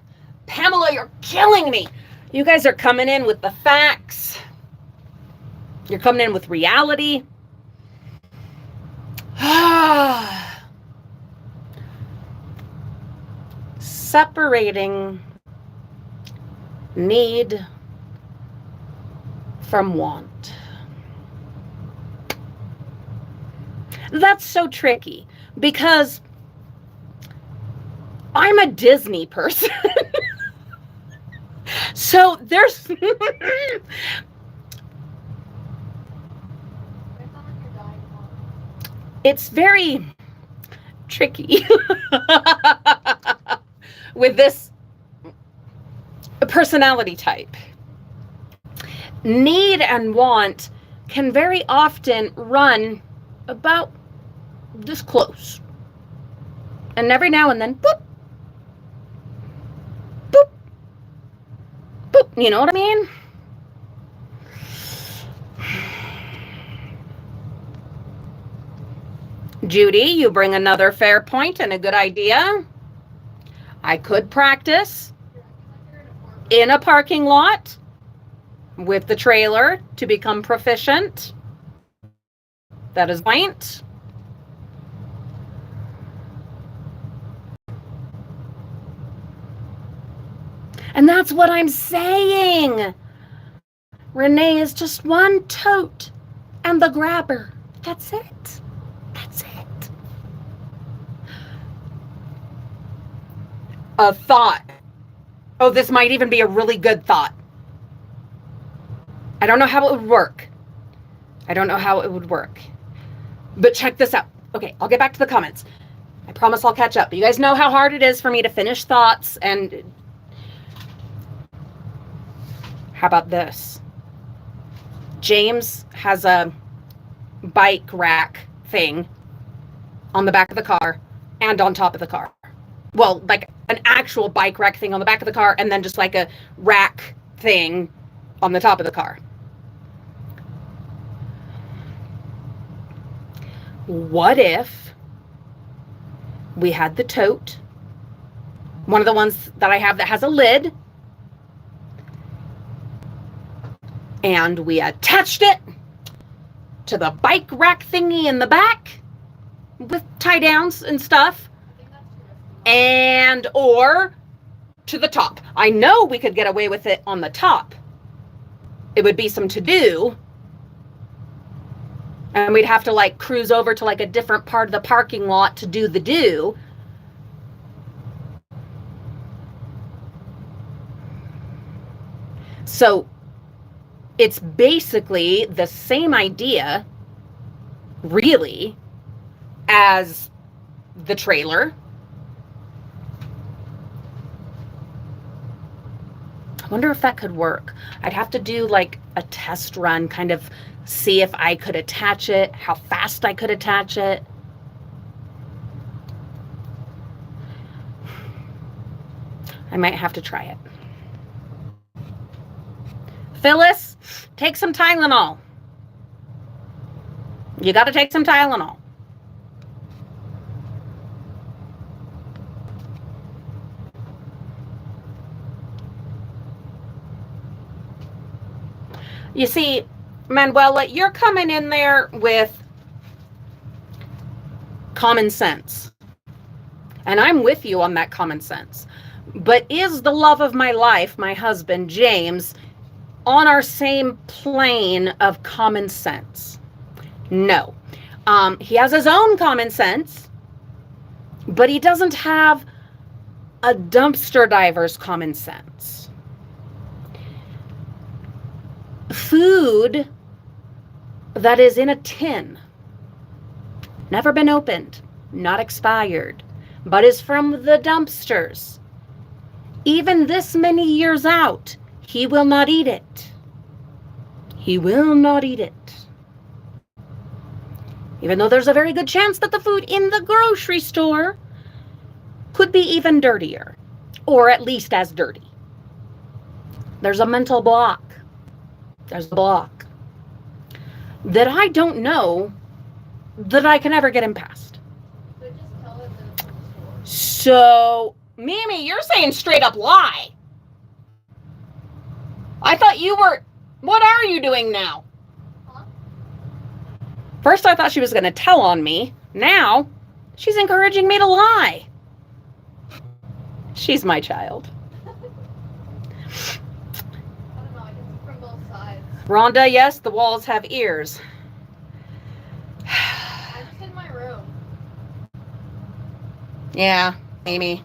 Pamela, you're killing me. You guys are coming in with the facts. You're coming in with reality. Separating need from want. That's so tricky because I'm a Disney person. So there's it's very tricky with this personality type. Need and want can very often run about this close. And every now and then, boop, boop, boop. You know what I mean? Judy, you bring another fair point and a good idea. I could practice in a parking lot with the trailer to become proficient. That is point. And that's what I'm saying. Renee is just one tote and the grabber. That's it. That's it. A thought. Oh, this might even be a really good thought. I don't know how it would work. But check this out. Okay, I'll get back to the comments. I promise I'll catch up. You guys know how hard it is for me to finish thoughts. And how about this? James has a bike rack thing on the back of the car and on top of the car. Well, like an actual bike rack thing on the back of the car and then just like a rack thing on the top of the car. What if we had the tote, one of the ones that I have that has a lid, and we attached it to the bike rack thingy in the back with tie downs and stuff, and or to the top. I know we could get away with it on the top. It would be some to do. And we'd have to like cruise over to like a different part of the parking lot to do the do. So it's basically the same idea, really, as the trailer. I wonder if that could work. I'd have to do like a test run, kind of see if I could attach it, how fast I could attach it. I might have to try it. Phyllis, take some Tylenol. You got to take some Tylenol. You see, Manuela, you're coming in there with common sense. And I'm with you on that common sense. But is the love of my life, my husband, James, on our same plane of common sense? No. He has his own common sense, but he doesn't have a dumpster diver's common sense. Food that is in a tin, never been opened, not expired, but is from the dumpsters. Even this many years out, he will not eat it. He will not eat it. Even though there's a very good chance that the food in the grocery store could be even dirtier, or at least as dirty. There's a mental block. There's a block that I don't know that I can ever get him past. So just tell him that it's from the store. So, Mimi, you're saying straight up lie. I thought you were, what are you doing now? Huh? First I thought she was going to tell on me. Now, she's encouraging me to lie. She's my child. I don't know, I guess it's from both sides. Rhonda, yes, the walls have ears. I'm just in my room. Yeah, Amy.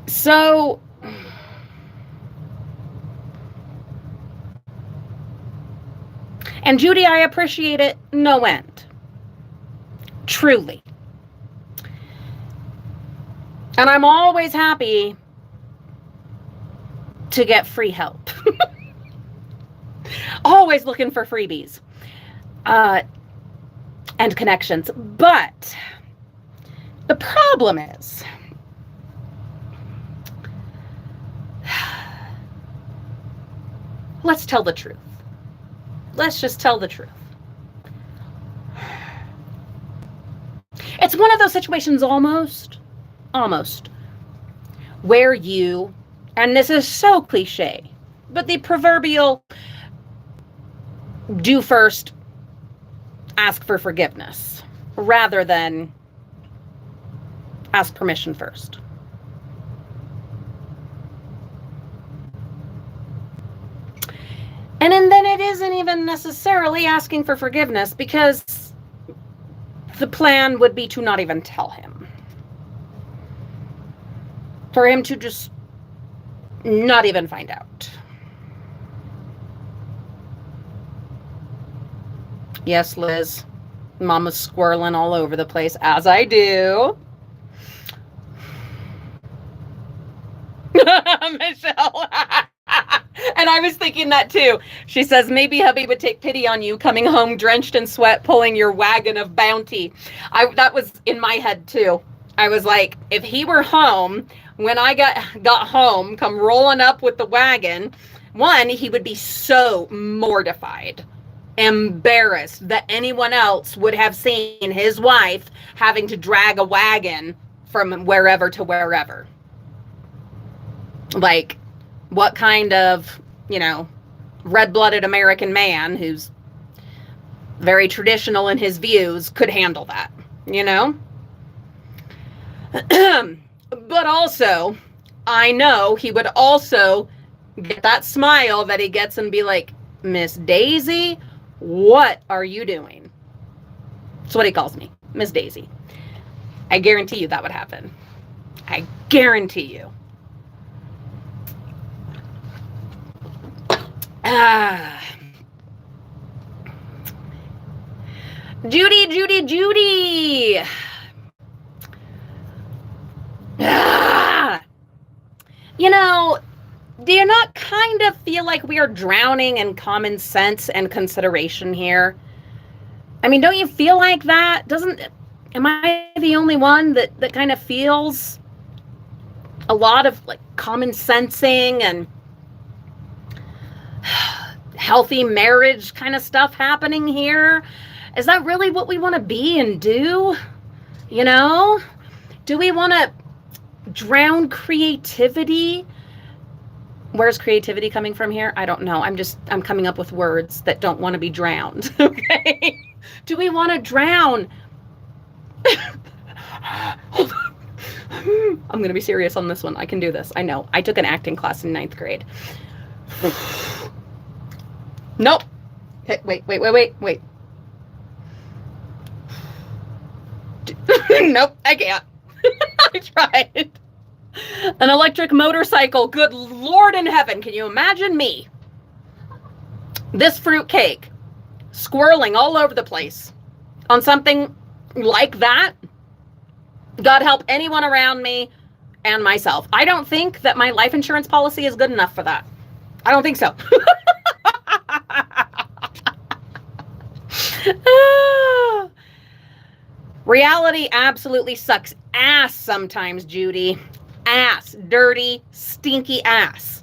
So, and Judy, I appreciate it no end. Truly. And I'm always happy to get free help. Always looking for freebies and connections. But the problem is, let's tell the truth. Let's just tell the truth. It's one of those situations almost, where you, and this is so cliche, but the proverbial do first, ask for forgiveness, rather than ask permission first. And then it isn't even necessarily asking for forgiveness, because the plan would be to not even tell him. For him to just not even find out. Yes, Liz. Mama's squirreling all over the place, as I do. Michelle. And I was thinking that too. She says, maybe hubby would take pity on you coming home drenched in sweat, pulling your wagon of bounty. That was in my head too. I was like, if he were home, when I got home, come rolling up with the wagon, one, he would be so mortified, embarrassed that anyone else would have seen his wife having to drag a wagon from wherever to wherever. Like, what kind of, red-blooded American man who's very traditional in his views could handle that, But also, I know he would also get that smile that he gets and be like, Miss Daisy, what are you doing? That's what he calls me, Miss Daisy. I guarantee you that would happen. I guarantee you. Judy. Do you not kind of feel like we are drowning in common sense and consideration here? I mean, don't you feel like that? Am I the only one that kind of feels a lot of like common sensing and healthy marriage kind of stuff happening here. Is that really what we want to be and do? You know, do we want to drown creativity? Where's creativity coming from here? I don't know. I'm coming up with words that don't want to be drowned. Okay. Do we want to drown? Hold on. I'm going to be serious on this one. I can do this. I know. I took an acting class in 9th grade. Nope. Hey, wait. Nope, I can't. I tried. An electric motorcycle. Good Lord in heaven. Can you imagine me? This fruitcake squirreling all over the place on something like that. God help anyone around me and myself. I don't think that my life insurance policy is good enough for that. I don't think so. Reality absolutely sucks ass sometimes, Judy. Ass. Dirty, stinky ass.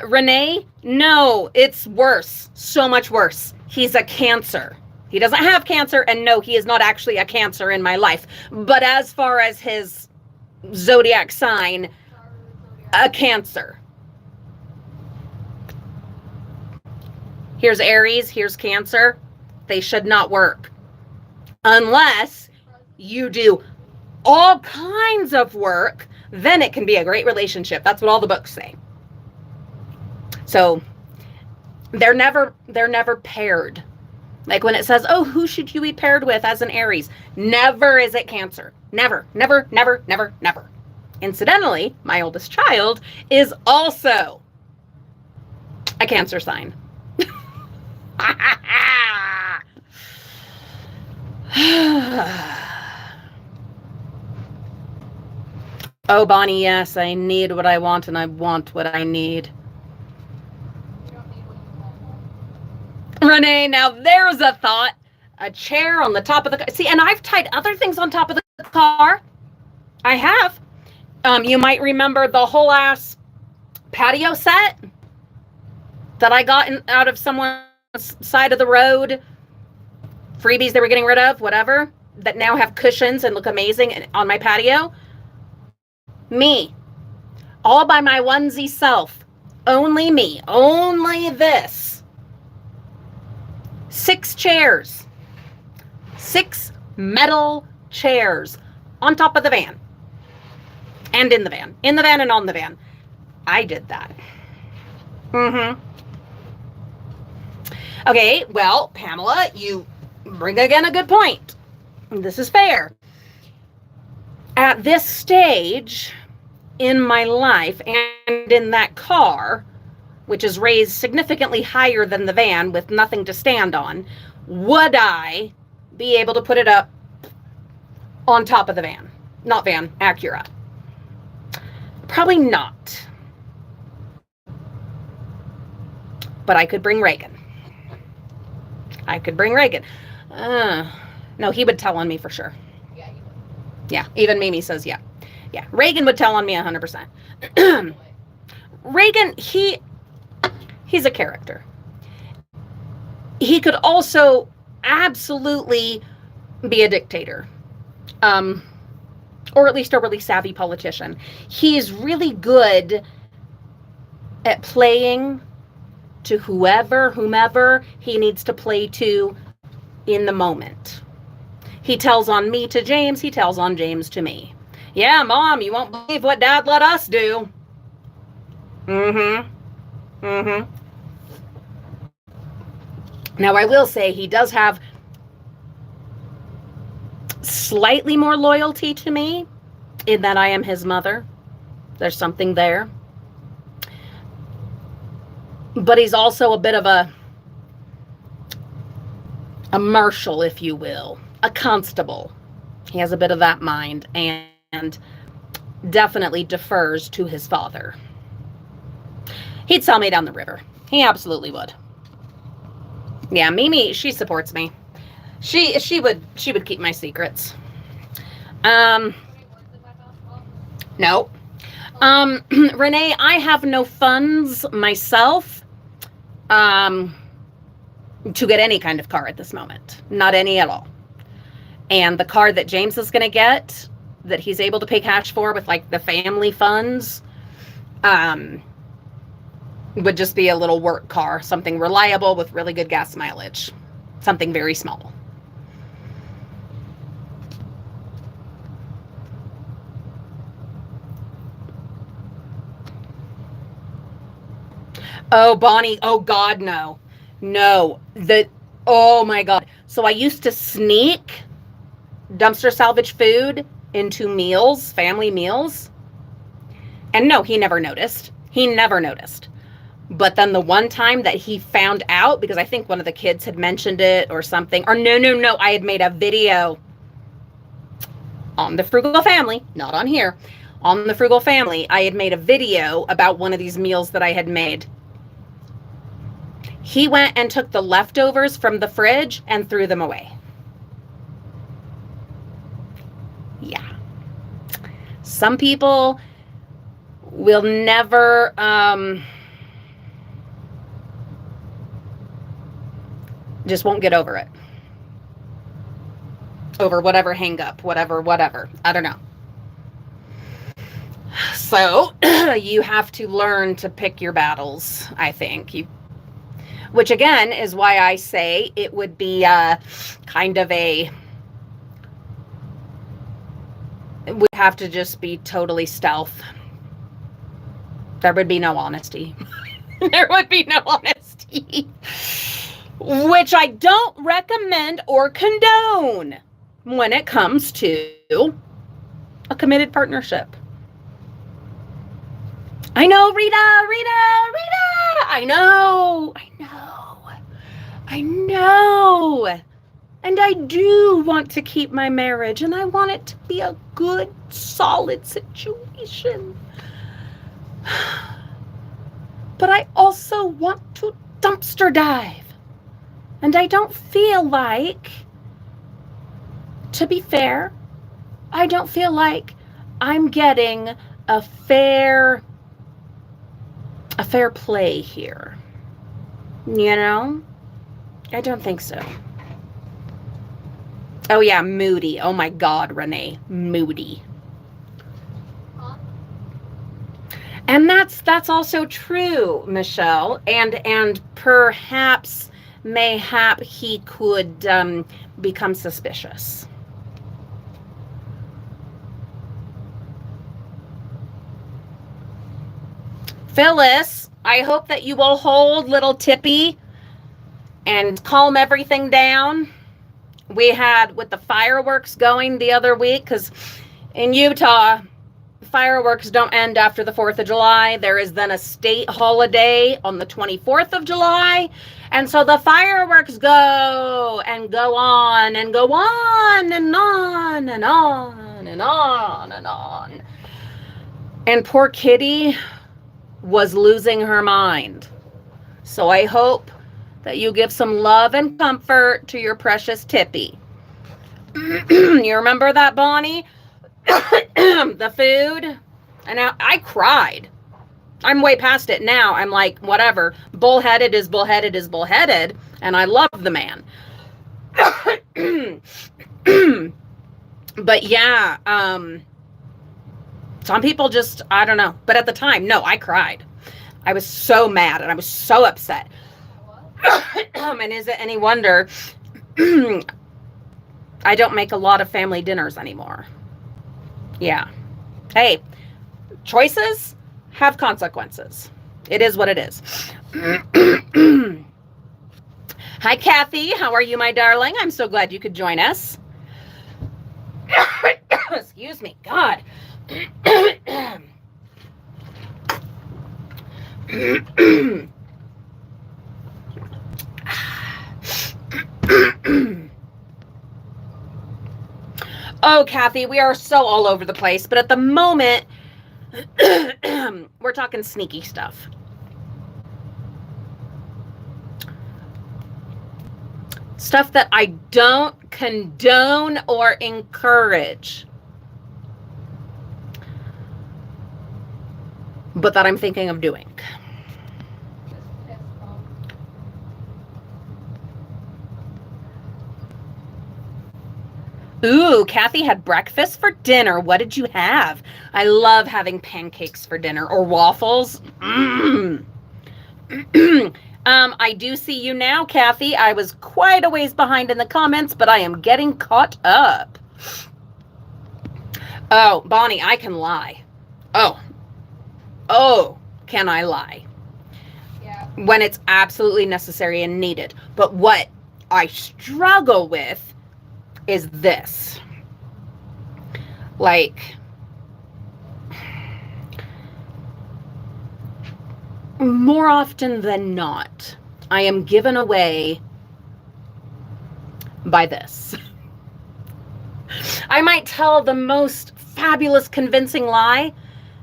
Renee, no, it's worse. So much worse. He's a Cancer. He doesn't have cancer, and no, he is not actually a Cancer in my life. But as far as his zodiac sign, a Cancer. Here's Aries, here's Cancer. They should not work. Unless you do all kinds of work, then it can be a great relationship. That's what all the books say. So they're never paired. Like when it says, oh, who should you be paired with as an Aries? Never is it Cancer. Never. Incidentally, my oldest child is also a Cancer sign. Oh, Bonnie, yes, I need what I want and I want what I need. Renee, now there's a thought. A chair on the top of the car. See, and I've tied other things on top of the car. I have. You might remember the whole ass patio set that I got out of someone's side of the road. Freebies they were getting rid of, whatever, that now have cushions and look amazing on my patio. Me. All by my onesie self. Only me. Only this. 6 chairs. 6 metal chairs on top of the van. And in the van. In the van and on the van. I did that. Okay, well, Pamela, you bring again a good point. This is fair. At this stage in my life and in that car, which is raised significantly higher than the van with nothing to stand on, would I be able to put it up on top of the van? Not van, Acura. Probably not. But I could bring Reagan. No, he would tell on me for sure. Yeah, you would. Yeah, even Mimi says yeah. Yeah, Reagan would tell on me 100%. Reagan, he's a character. He could also absolutely be a dictator. Or at least a really savvy politician. He's really good at playing to whomever he needs to play to in the moment. He tells on me to James, he tells on James to me. Yeah, Mom, you won't believe what Dad let us do. Now, I will say he does have slightly more loyalty to me in that I am his mother. There's something there. But he's also a bit of a marshal, if you will, a constable. He has a bit of that mind and definitely defers to his father. He'd sell me down the river. He absolutely would. Yeah, Mimi, she supports me. She would keep my secrets. No. Renee, I have no funds myself to get any kind of car at this moment. Not any at all. And the car that James is going to get, that he's able to pay cash for with like the family funds, would just be a little work car, something reliable with really good gas mileage, something very small. Oh, Bonnie. Oh, God, no. No. Oh, my God. So I used to sneak dumpster salvage food into meals, family meals. And no, he never noticed. He never noticed. But then the one time that he found out, because I think one of the kids had mentioned it or something, or no, I had made a video on the Frugal Family, not on here, on the Frugal Family. I had made a video about one of these meals that I had made. He went and took the leftovers from the fridge and threw them away. Yeah. Some people will never just won't get over it. Over whatever hang up, whatever. I don't know. So you have to learn to pick your battles, I think. Which again is why I say it would be kind of it would have to just be totally stealth. There would be no honesty. There would be no honesty. Which I don't recommend or condone when it comes to a committed partnership. I know, Rita. I know. And I do want to keep my marriage, and I want it to be a good, solid situation. But I also want to dumpster dive. And I don't feel like, to be fair, I don't feel like I'm getting a fair play here. You know? I don't think so. Oh yeah, moody. Oh my God, Renee, moody. And that's also true, Michelle. And perhaps, mayhap he could become suspicious. Phyllis, I hope that you will hold little Tippy and calm everything down. We had with the fireworks going the other week, because in Utah, fireworks don't end after the 4th of July. There is then a state holiday on the 24th of July. And so the fireworks go and go on and go on and on and on and on and on. And poor Kitty was losing her mind. So I hope that you give some love and comfort to your precious Tippy. You remember that, Bonnie? The food? And I cried. I'm way past it now. I'm like, whatever. Bullheaded is bullheaded is bullheaded. And I love the man. But yeah, some people just, I don't know. But at the time, no, I cried. I was so mad and I was so upset. And is it any wonder I don't make a lot of family dinners anymore? Yeah. Hey, choices have consequences. It is what it is. Hi, Kathy. How are you, my darling? I'm so glad you could join us. Excuse me. God. Oh, Kathy, we are so all over the place, but at the moment, we're talking sneaky stuff. Stuff that I don't condone or encourage. but that I'm thinking of doing. Ooh, Kathy had breakfast for dinner. What did you have? I love having pancakes for dinner or waffles. I do see you now, Kathy. I was quite a ways behind in the comments, but I am getting caught up. Oh, Bonnie, I can lie. Oh, can I lie? Yeah. When it's absolutely necessary and needed. But what I struggle with is this. Like, more often than not, I am given away by this. I might tell the most fabulous, convincing lie,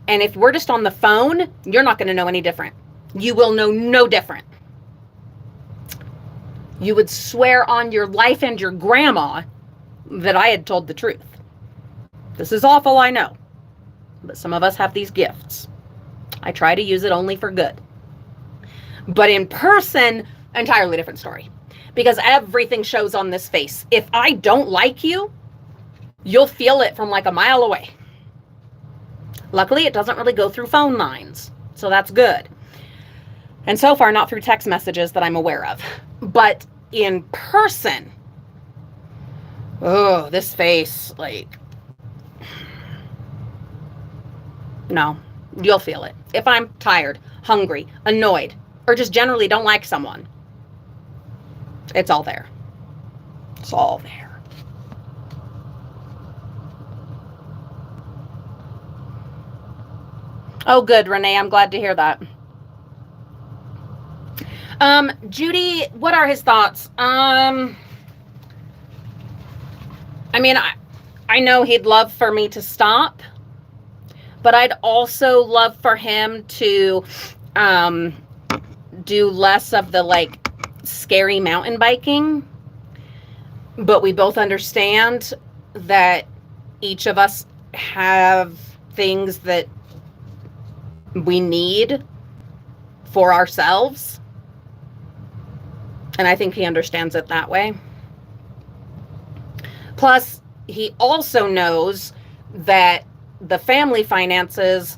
and if we're just on the phone, you're not going to know any different. You will know no different. You would swear on your life and your grandma that I had told the truth. This is awful, I know. But some of us have these gifts. I try to use it only for good. But in person, entirely different story. Because everything shows on this face. If I don't like you, you'll feel it from like a mile away. Luckily, it doesn't really go through phone lines. So that's good. And so far, not through text messages that I'm aware of. But in person, oh, this face, like, no, you'll feel it. If I'm tired, hungry, annoyed, or just generally don't like someone, it's all there. It's all there. Oh, good, Renee. I'm glad to hear that. Judy, what are his thoughts? I mean, I know he'd love for me to stop, but I'd also love for him to do less of the like scary mountain biking. But we both understand that each of us have things that we need for ourselves. And I think he understands it that way. Plus, he also knows that the family finances,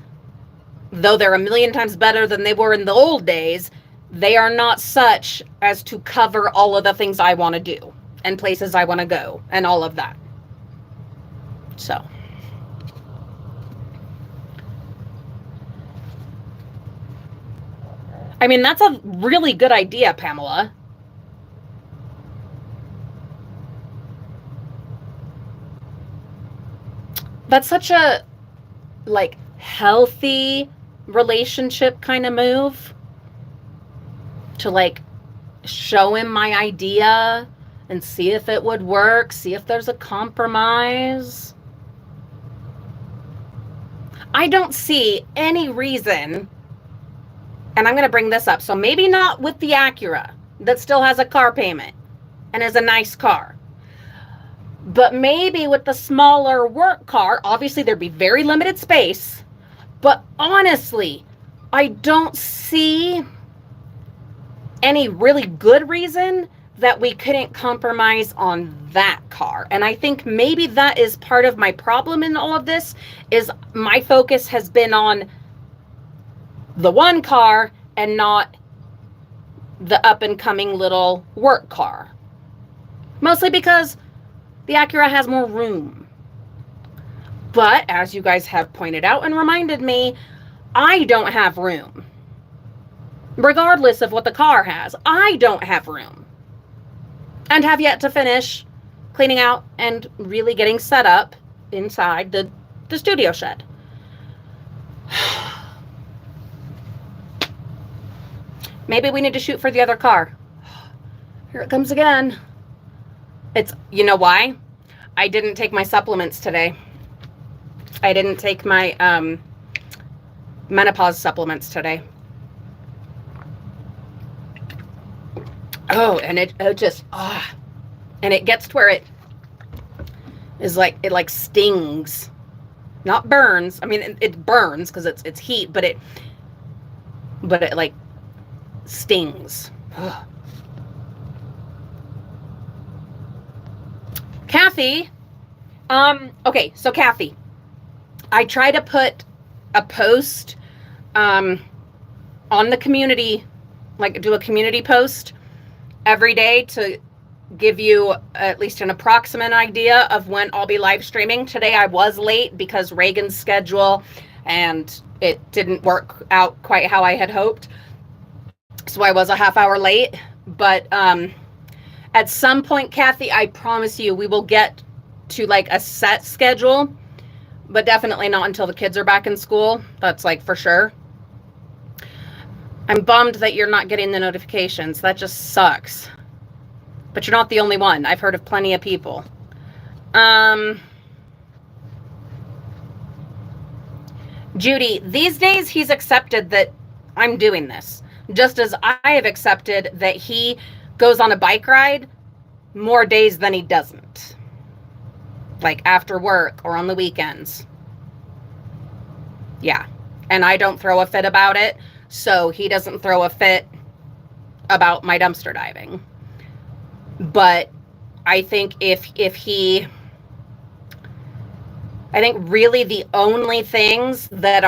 though they're a million times better than they were in the old days, they are not such as to cover all of the things I want to do and places I want to go and all of that. So. I mean, that's a really good idea, Pamela. That's such a, like, healthy relationship kind of move. To, like, show him my idea and see if it would work, see if there's a compromise. I don't see any reason, and I'm going to bring this up, so maybe not with the Acura that still has a car payment and is a nice car. But maybe with the smaller work car, obviously there'd be very limited space. But honestly, I don't see any really good reason that we couldn't compromise on that car. And I think maybe that is part of my problem in all of this, is my focus has been on the one car and not the up and coming little work car. Mostly because the Acura has more room. But as you guys have pointed out and reminded me, I don't have room. Regardless of what the car has, I don't have room. And have yet to finish cleaning out and really getting set up inside the studio shed. Maybe we need to shoot for the other car. Here it comes again. It's, you know why? I didn't take my supplements today. I didn't take my menopause supplements today. Oh, and it just, and it gets to where it is like, it like stings, not burns. I mean, it burns because it's heat, but but it like stings. Kathy, okay, so Kathy, I try to put a post on the community, like do a community post every day to give you at least an approximate idea of when I'll be live streaming. Today I was late because Reagan's schedule and it didn't work out quite how I had hoped. So I was a half hour late, but at some point, Kathy, I promise you, we will get to like a set schedule, but definitely not until the kids are back in school. That's like for sure. I'm bummed that you're not getting the notifications. That just sucks. But you're not the only one. I've heard of plenty of people. Judy, these days he's accepted that I'm doing this, just as I have accepted that he goes on a bike ride more days than he doesn't, like after work or on the weekends. Yeah, and I don't throw a fit about it, so he doesn't throw a fit about my dumpster diving. But I think I think really the only things that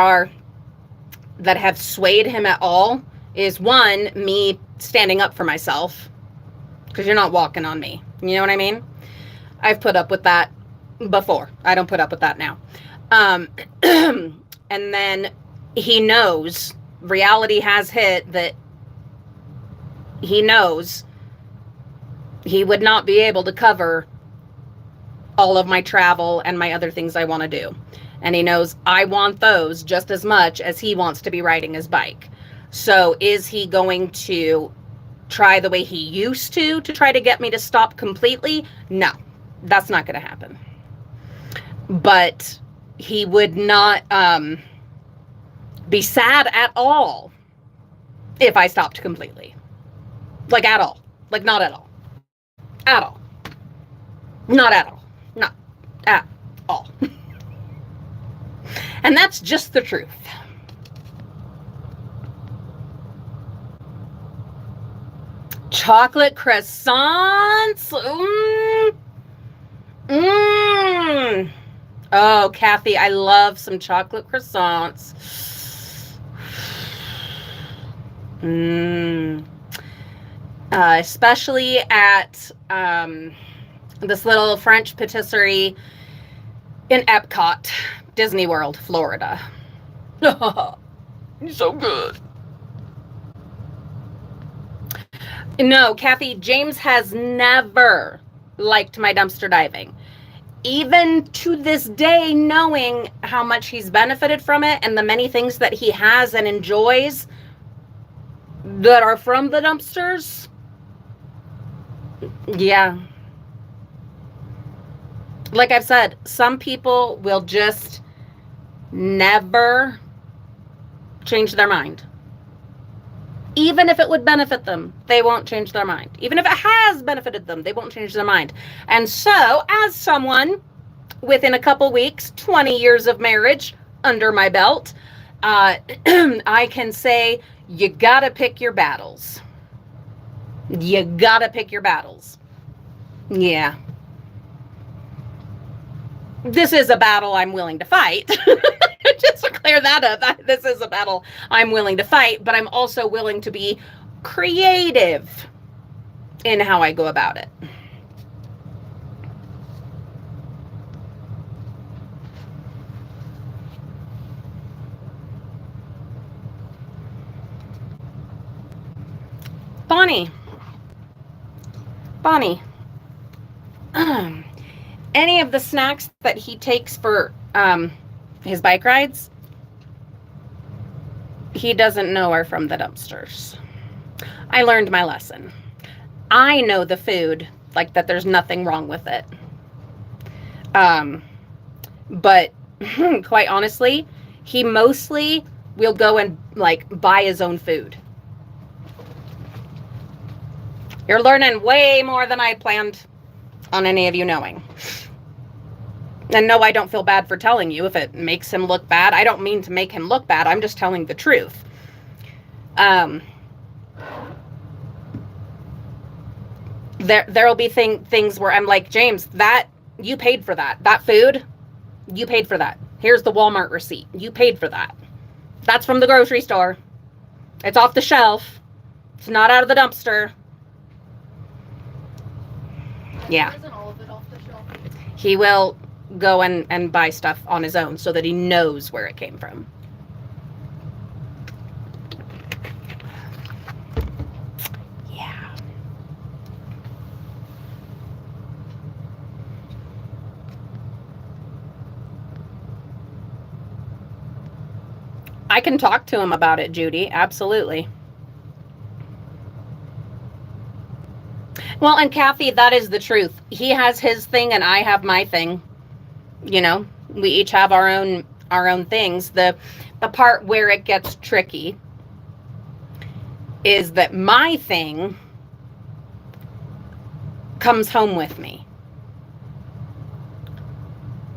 have swayed him at all is, one, me standing up for myself, because you're not walking on me. You know what I mean? I've put up with that before. I don't put up with that now. And then he knows, reality has hit that he knows he would not be able to cover all of my travel and my other things I want to do. And he knows I want those just as much as he wants to be riding his bike. So is he going to try the way he used to try to get me to stop completely? No, that's not going to happen. But he would not be sad at all if I stopped completely. Like at all. Like not at all. At all. Not at all. Not at all. And that's just the truth. Chocolate croissants. Oh, Kathy, I love some chocolate croissants. Especially at this little French patisserie in Epcot, Disney World, Florida. So good. No, Kathy, James has never liked my dumpster diving. Even to this day, knowing how much he's benefited from it and the many things that he has and enjoys that are from the dumpsters. Yeah. Like I've said, some people will just never change their mind. Even if it would benefit them, they won't change their mind. Even if it has benefited them, they won't change their mind. And so, as someone within a couple weeks, 20 years of marriage under my belt, I can say, you gotta pick your battles. You gotta pick your battles. Yeah. This is a battle I'm willing to fight. Just to clear that up, this is a battle I'm willing to fight, but I'm also willing to be creative in how I go about it. Bonnie, any of the snacks that he takes for his bike rides, he doesn't know are from the dumpsters. I learned my lesson. I know the food, like that there's nothing wrong with it. But quite honestly, he mostly will go and like buy his own food. You're learning way more than I planned on any of you knowing. And no, I don't feel bad for telling you if it makes him look bad. I don't mean to make him look bad. I'm just telling the truth. Um, there'll be things where I'm like, James, that you paid for that. That food, you paid for that. Here's the Walmart receipt. You paid for that. That's from the grocery store. It's off the shelf. It's not out of the dumpster. Yeah. Isn't all of it off the shelf? He will go and buy stuff on his own so that he knows where it came from. Yeah. I can talk to him about it, Judy. Absolutely. Well, and Kathy, that is the truth. He has his thing and I have my thing. You know, we each have our own things. The part where it gets tricky is that my thing comes home with me.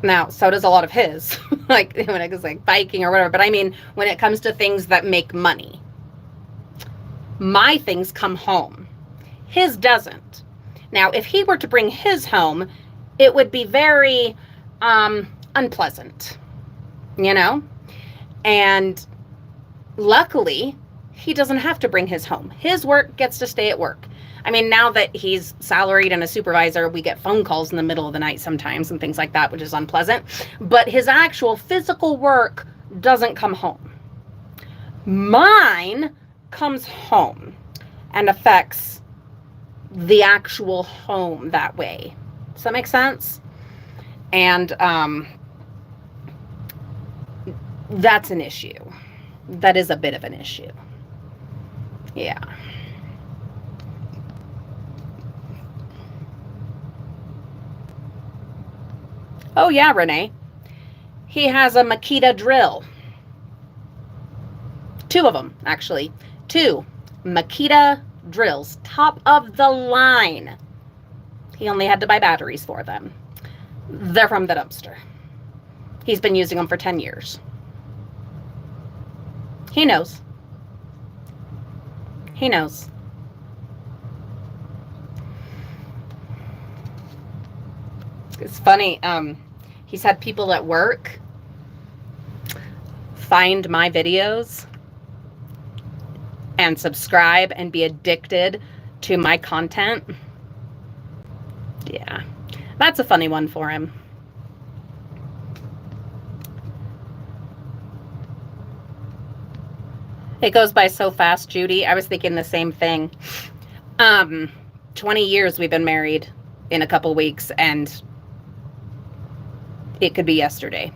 Now, so does a lot of his, like when it's like biking or whatever. But I mean, when it comes to things that make money, my things come home. His doesn't. Now, if he were to bring his home, it would be very unpleasant, you know? And luckily, he doesn't have to bring his home. His work gets to stay at work. I mean, now that he's salaried and a supervisor, we get phone calls in the middle of the night sometimes and things like that, which is unpleasant. But his actual physical work doesn't come home. Mine comes home and affects the actual home that way. Does that make sense? And that's an issue. That is a bit of an issue. Yeah. Oh yeah, Renee. He has a Makita drill. 2 of them, actually. 2 Makita drills, top of the line. He only had to buy batteries for them. They're from the dumpster. He's been using them for 10 years. He knows. He knows. It's funny. He's had people at work find my videos and subscribe and be addicted to my content. Yeah, that's a funny one for him. It goes by so fast, Judy. I was thinking the same thing. 20 years we've been married in a couple weeks, and it could be yesterday.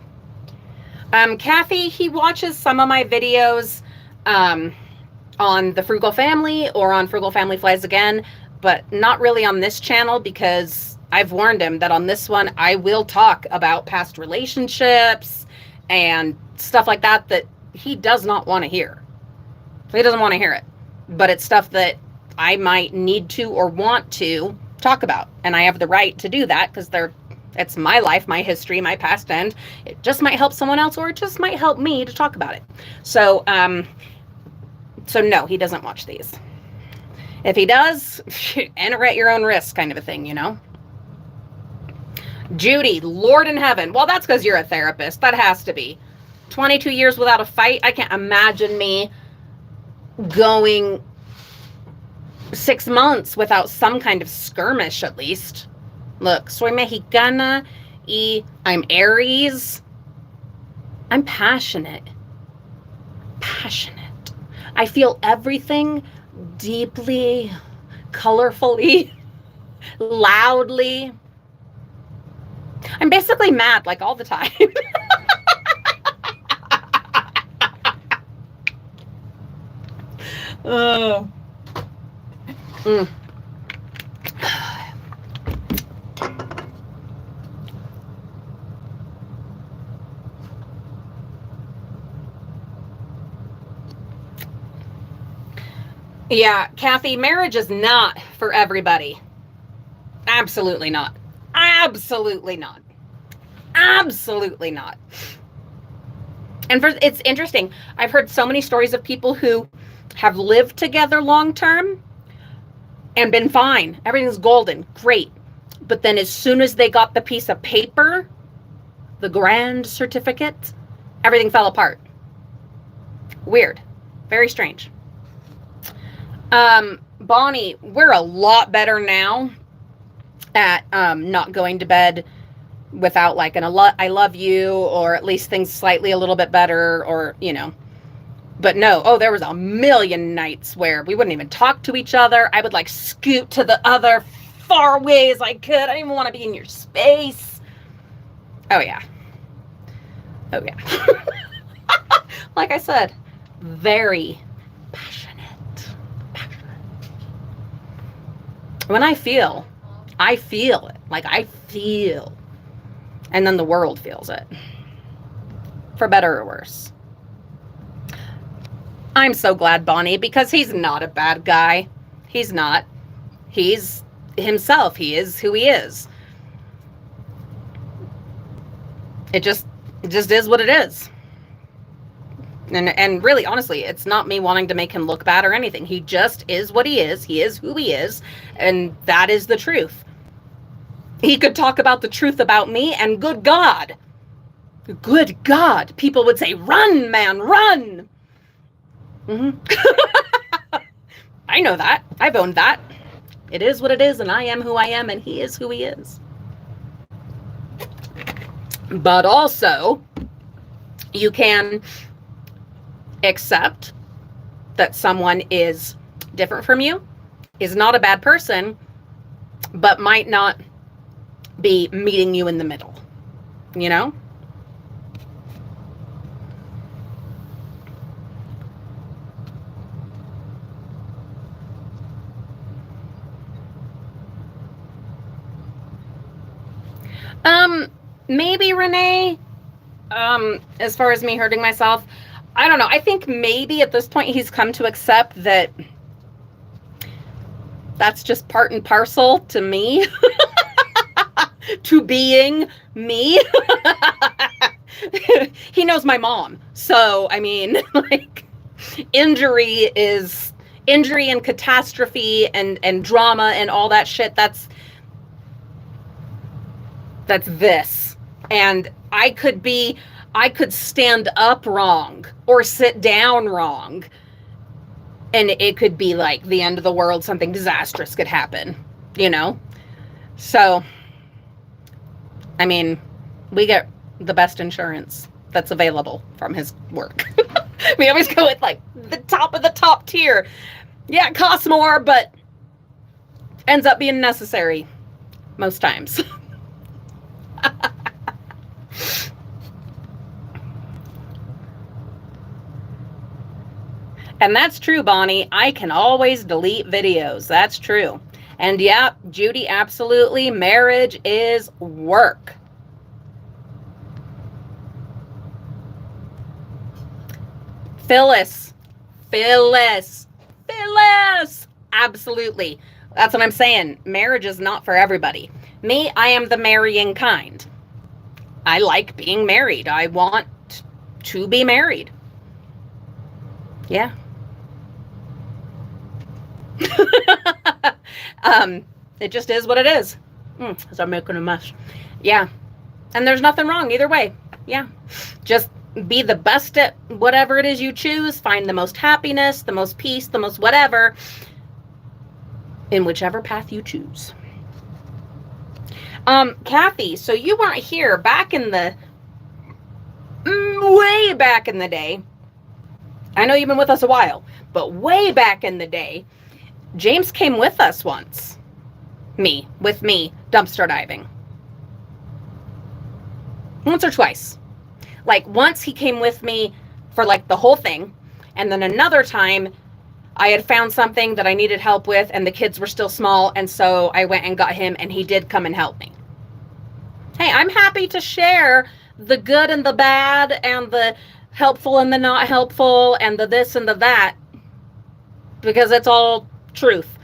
Kathy, he watches some of my videos on the Frugal Family or on Frugal Family Flies Again, but not really on this channel because I've warned him that on this one I will talk about past relationships and stuff like that that he does not want to hear. He doesn't want to hear it, but it's stuff that I might need to or want to talk about, and I have the right to do that because it's my life, my history, my past, and it just might help someone else, or it just might help me to talk about it. So no, he doesn't watch these. If he does, enter at your own risk, kind of a thing, you know. Judy, Lord in heaven. Well, that's because you're a therapist. That has to be. 22 years without a fight. I can't imagine me going 6 months without some kind of skirmish, at least. Look, soy mexicana y I'm Aries. I'm passionate. Passionate. I feel everything deeply, colorfully, loudly. I'm basically mad like all the time. Yeah, Kathy, marriage is not for everybody. Absolutely not. Absolutely not. Absolutely not. And it's interesting. I've heard so many stories of people who have lived together long term and been fine. Everything's golden. Great. But then as soon as they got the piece of paper, the grand certificate, everything fell apart. Weird. Very strange. Bonnie, we're a lot better now at not going to bed without like an I love you, or at least things slightly a little bit better, or, you know. But no, there was a million nights where we wouldn't even talk to each other. I would like scoot to the other far away as I could. I didn't even want to be in your space. Oh yeah. Like I said, very passionate. When I feel it. Like I feel. And then the world feels it. For better or worse. I'm so glad, Bonnie, because he's not a bad guy. He's not. He's himself. He is who he is. It just is what it is. And really, honestly, it's not me wanting to make him look bad or anything. He just is what he is. He is who he is. And that is the truth. He could talk about the truth about me, and good God, people would say, run, man, run. Mm-hmm. I know that. I've owned that. It is what it is, and I am who I am, and he is who he is. But also, you can accept that someone is different from you, is not a bad person, but might not be meeting you in the middle, you know? Maybe Renee, as far as me hurting myself, I don't know. I think maybe at this point he's come to accept that that's just part and parcel to me, to being me. He knows my mom. So, I mean, like, injury and catastrophe and drama and all that shit. That's this. And I could stand up wrong or sit down wrong. And it could be like the end of the world. Something disastrous could happen, you know? So, I mean, we get the best insurance that's available from his work. We always go with like the top of the top tier. Yeah, it costs more, but ends up being necessary most times. And that's true, Bonnie. I can always delete videos. That's true. And yeah, Judy, absolutely. Marriage is work. Phyllis. Absolutely. That's what I'm saying. Marriage is not for everybody. Me, I am the marrying kind. I like being married. I want to be married. Yeah. It just is what it is. As I'm making a mess. Yeah. And there's nothing wrong either way. Yeah. Just be the best at whatever it is you choose. Find the most happiness, the most peace, the most whatever in whichever path you choose. Kathy, so you weren't here back in the way back in the day. I know you've been with us a while, but way back in the day, James came with us once. With me, dumpster diving. Once or twice. Like once he came with me for like the whole thing. And then another time I had found something that I needed help with and the kids were still small. And so I went and got him and he did come and help me. Hey, I'm happy to share the good and the bad and the helpful and the not helpful and the this and the that. Because it's all truth.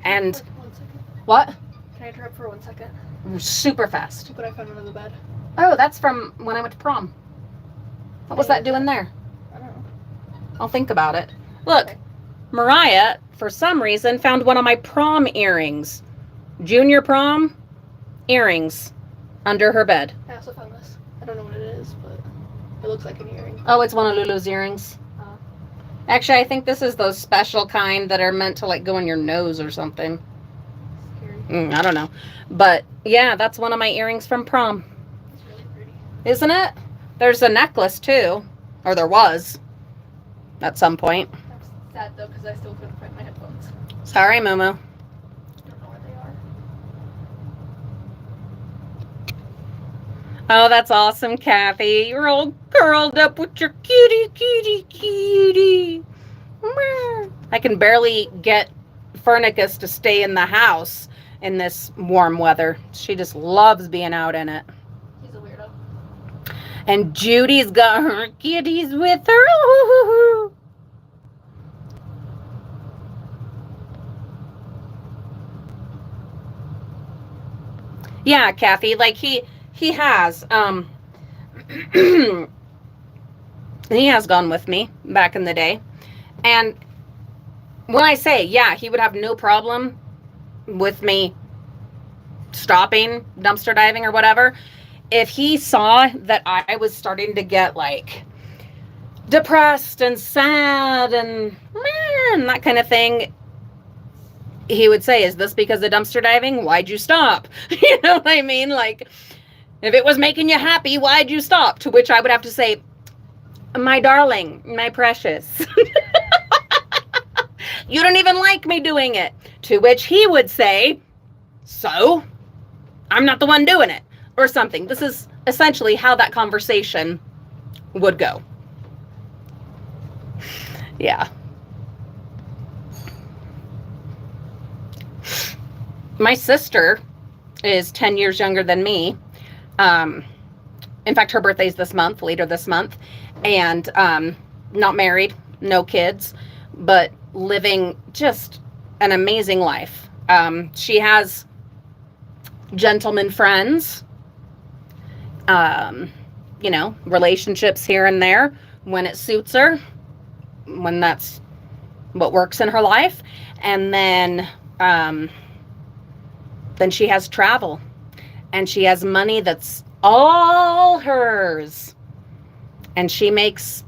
And 1 second. What? Can I interrupt for 1 second? Super fast. But I found under the bed. Oh, that's from when I went to prom. What was that doing there? I don't know. I'll think about it. Look, Okay. Mariah, for some reason, found one of my prom earrings, junior prom earrings, under her bed. I also found this. I don't know what it is, but it looks like an earring. Oh, it's one of Lulu's earrings. Actually, I think this is those special kind that are meant to like go in your nose or something. Scary. I don't know. But yeah, that's one of my earrings from prom. It's really pretty. Isn't it? There's a necklace too. Or there was. At some point. I'm sad though because I still couldn't find my headphones. Sorry, Momo. Don't know where they are. Oh, that's awesome, Kathy. You're all curled up with your cutie. I can barely get Furnicus to stay in the house in this warm weather. She just loves being out in it. He's a weirdo. And Judy's got her kitties with her. Yeah, Kathy, like he has he has gone with me back in the day. And when I say, yeah, he would have no problem with me stopping dumpster diving or whatever, if he saw that I was starting to get like depressed and sad and that kind of thing, he would say, is this because of dumpster diving? Why'd you stop? You know what I mean? Like, if it was making you happy, why'd you stop? To which I would have to say, my darling, my precious, you don't even like me doing it. To which he would say, so I'm not the one doing it, or something. This is essentially how that conversation would go. Yeah. My sister is 10 years younger than me. In fact, her birthday's this month, later this month. And not married, no kids, but living just an amazing life. She has gentleman friends, you know, relationships here and there when it suits her, when that's what works in her life. And then she has travel, and she has money that's all hers, and she makes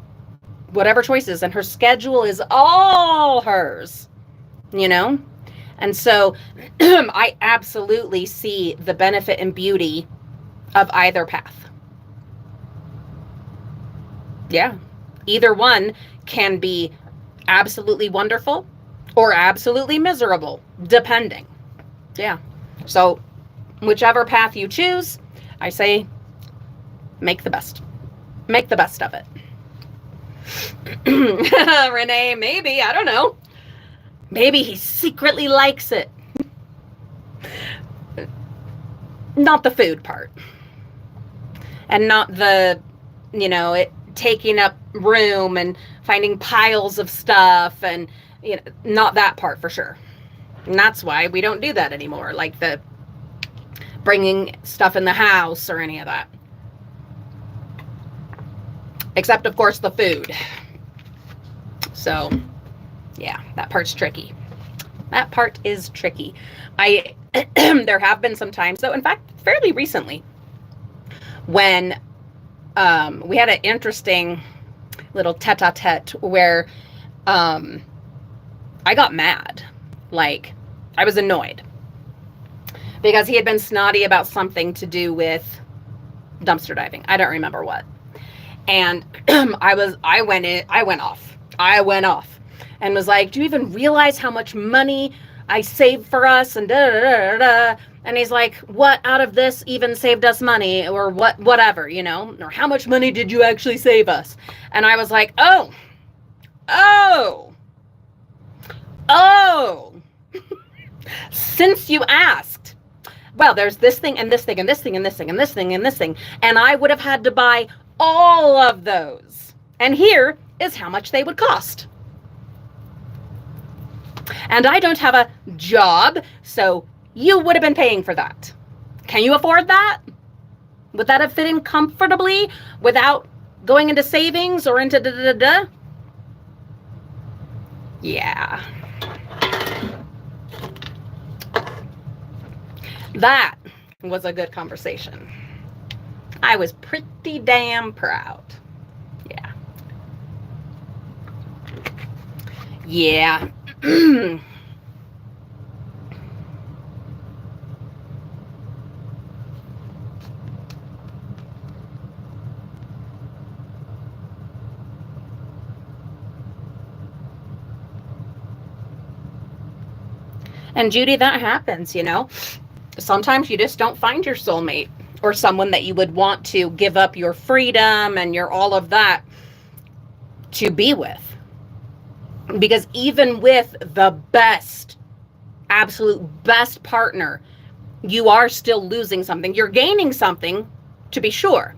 whatever choices, and her schedule is all hers, you know? And so I absolutely see the benefit and beauty of either path. Yeah. Either one can be absolutely wonderful or absolutely miserable, depending. Yeah. So whichever path you choose, I say make the best. Make the best of it. Renee, maybe, I don't know. Maybe he secretly likes it. Not the food part. And not the, you know, it taking up room and finding piles of stuff, and, you know, not that part for sure. And that's why we don't do that anymore, like the bringing stuff in the house or any of that. Except, of course, the food. So, yeah, that part's tricky. That part is tricky. There have been some times, though, in fact, fairly recently, when we had an interesting little tete-a-tete where I got mad. Like, I was annoyed because he had been snotty about something to do with dumpster diving. I don't remember what. And I went off and was like, do you even realize how much money I saved for us? And da da da da. And he's like, what out of this even saved us money, or whatever, you know, or how much money did you actually save us? And I was like, oh, since you asked, well, there's this thing and this thing and this thing and this thing and this thing and this thing. And I would have had to buy all of those. And here is how much they would cost. And I don't have a job, so you would have been paying for that. Can you afford that? Would that have fit in comfortably without going into savings or into da-da-da-da? Yeah. That was a good conversation. I was pretty damn proud. Yeah. Yeah. And Judy, that happens, you know. Sometimes you just don't find your soulmate or someone that you would want to give up your freedom and your all of that to be with. Because even with the best, absolute best partner, you are still losing something. You're gaining something, to be sure,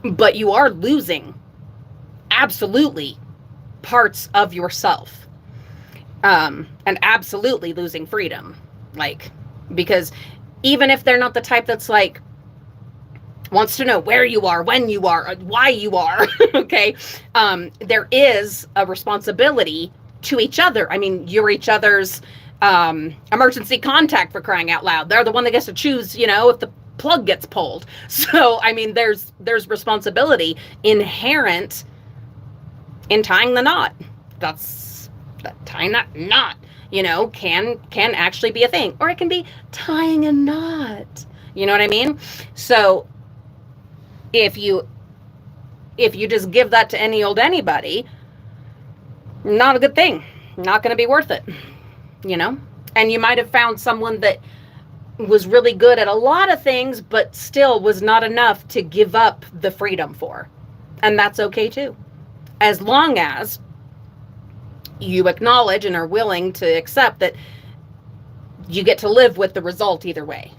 but you are losing absolutely parts of yourself. And absolutely losing freedom. Like, because even if they're not the type that's like, wants to know where you are, when you are, why you are, okay, there is a responsibility to each other. I mean, you're each other's emergency contact, for crying out loud. They're the one that gets to choose, you know, if the plug gets pulled. So, I mean, there's responsibility inherent in tying the knot. Tying that knot, you know, can actually be a thing, or it can be tying a knot. You know what I mean? So if you just give that to any old anybody, not a good thing. Not going to be worth it, you know? And you might have found someone that was really good at a lot of things, but still was not enough to give up the freedom for. And that's okay too. As long as you acknowledge and are willing to accept that you get to live with the result either way,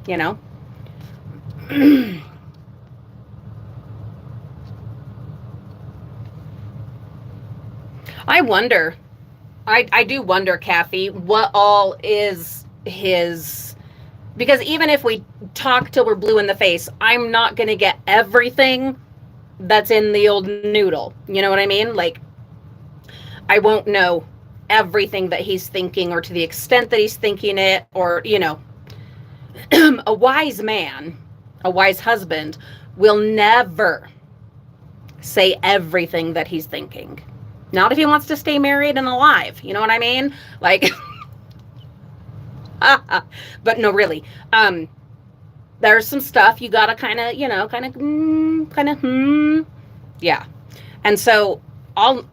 you know? I wonder, I do wonder, Kathy, what all is his, because even if we talk till we're blue in the face, I'm not going to get everything that's in the old noodle. You know what I mean? Like, I won't know everything that he's thinking, or to the extent that he's thinking it, or, you know, a wise man, a wise husband will never say everything that he's thinking. Not if he wants to stay married and alive. You know what I mean? Like, but no, really. There's some stuff you gotta kind of, you know, yeah. And so I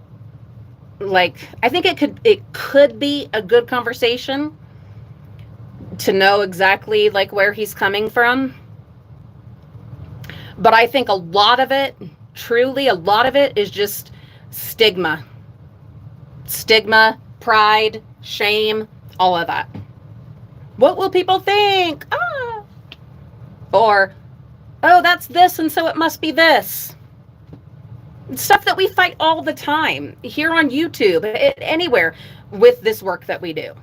think it could be a good conversation to know exactly like where he's coming from. But I think a lot of it is just stigma, pride, shame, all of that. What will people think? Or, oh, that's this, and so it must be this. Stuff that we fight all the time here on YouTube, anywhere, with this work that we do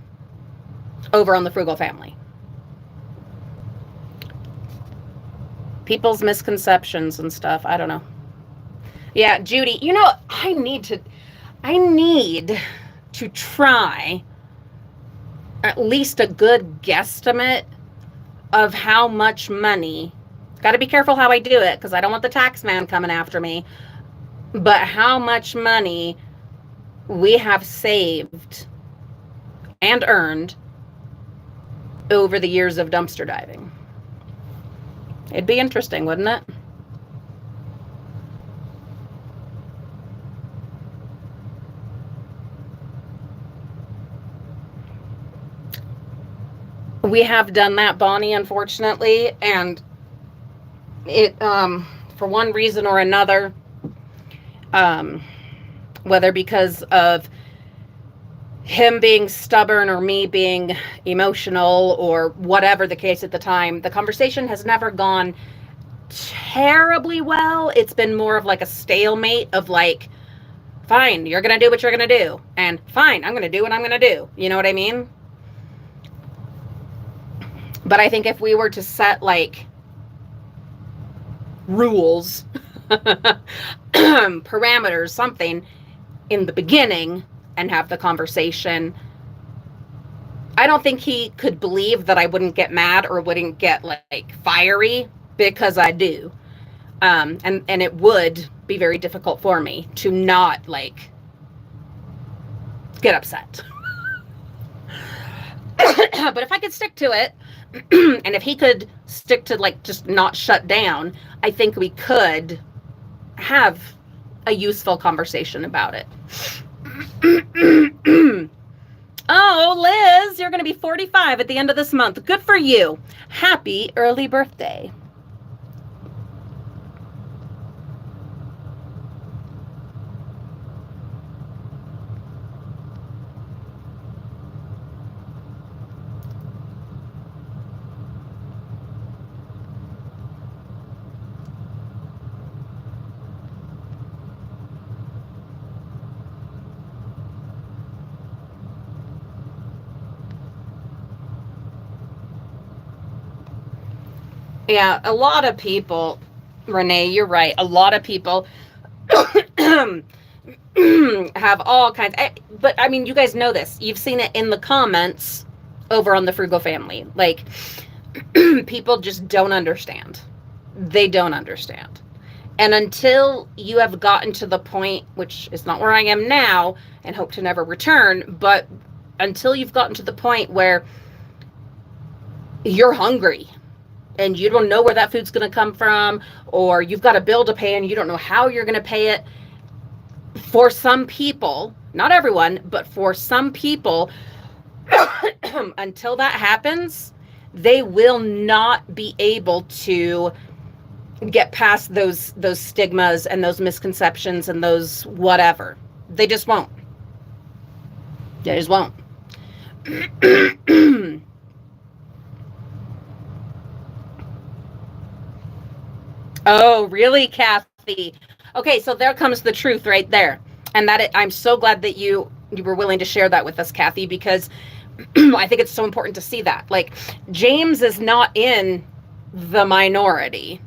over on the Frugal Family. People's misconceptions and stuff. I don't know. Yeah, Judy, you know, I need to try at least a good guesstimate of how much money. Got to be careful how I do it, because I don't want the tax man coming after me. But how much money we have saved and earned over the years of dumpster diving. It'd be interesting, wouldn't it? We have done that, Bonnie, unfortunately, and it, for one reason or another, whether because of him being stubborn or me being emotional or whatever the case at the time, the conversation has never gone terribly well. It's been more of like a stalemate of like, fine, you're going to do what you're going to do, and fine, I'm going to do what I'm going to do. You know what I mean? But I think if we were to set like rules, parameters, something in the beginning, and have the conversation. I don't think he could believe that I wouldn't get mad or wouldn't get like fiery, because I do. And it would be very difficult for me to not like get upset. But if I could stick to it, and if he could stick to like just not shut down, I think we could have a useful conversation about it. Oh, Liz, you're going to be 45 at the end of this month. Good for you. Happy early birthday. Yeah, a lot of people, Renee, you're right. A lot of people have all kinds. But I mean, you guys know this. You've seen it in the comments over on the Frugal Family. Like, people just don't understand. They don't understand. And until you have gotten to the point, which is not where I am now and hope to never return, but until you've gotten to the point where you're hungry and you don't know where that food's going to come from, or you've got a bill to pay and you don't know how you're going to pay it. For some people, not everyone, but for some people, until that happens, they will not be able to get past those stigmas and those misconceptions and those whatever. They just won't. They just won't. Oh, really, Kathy? Okay, so there comes the truth right there. And I'm so glad that you were willing to share that with us, Kathy, because I think it's so important to see that. Like, James is not in the minority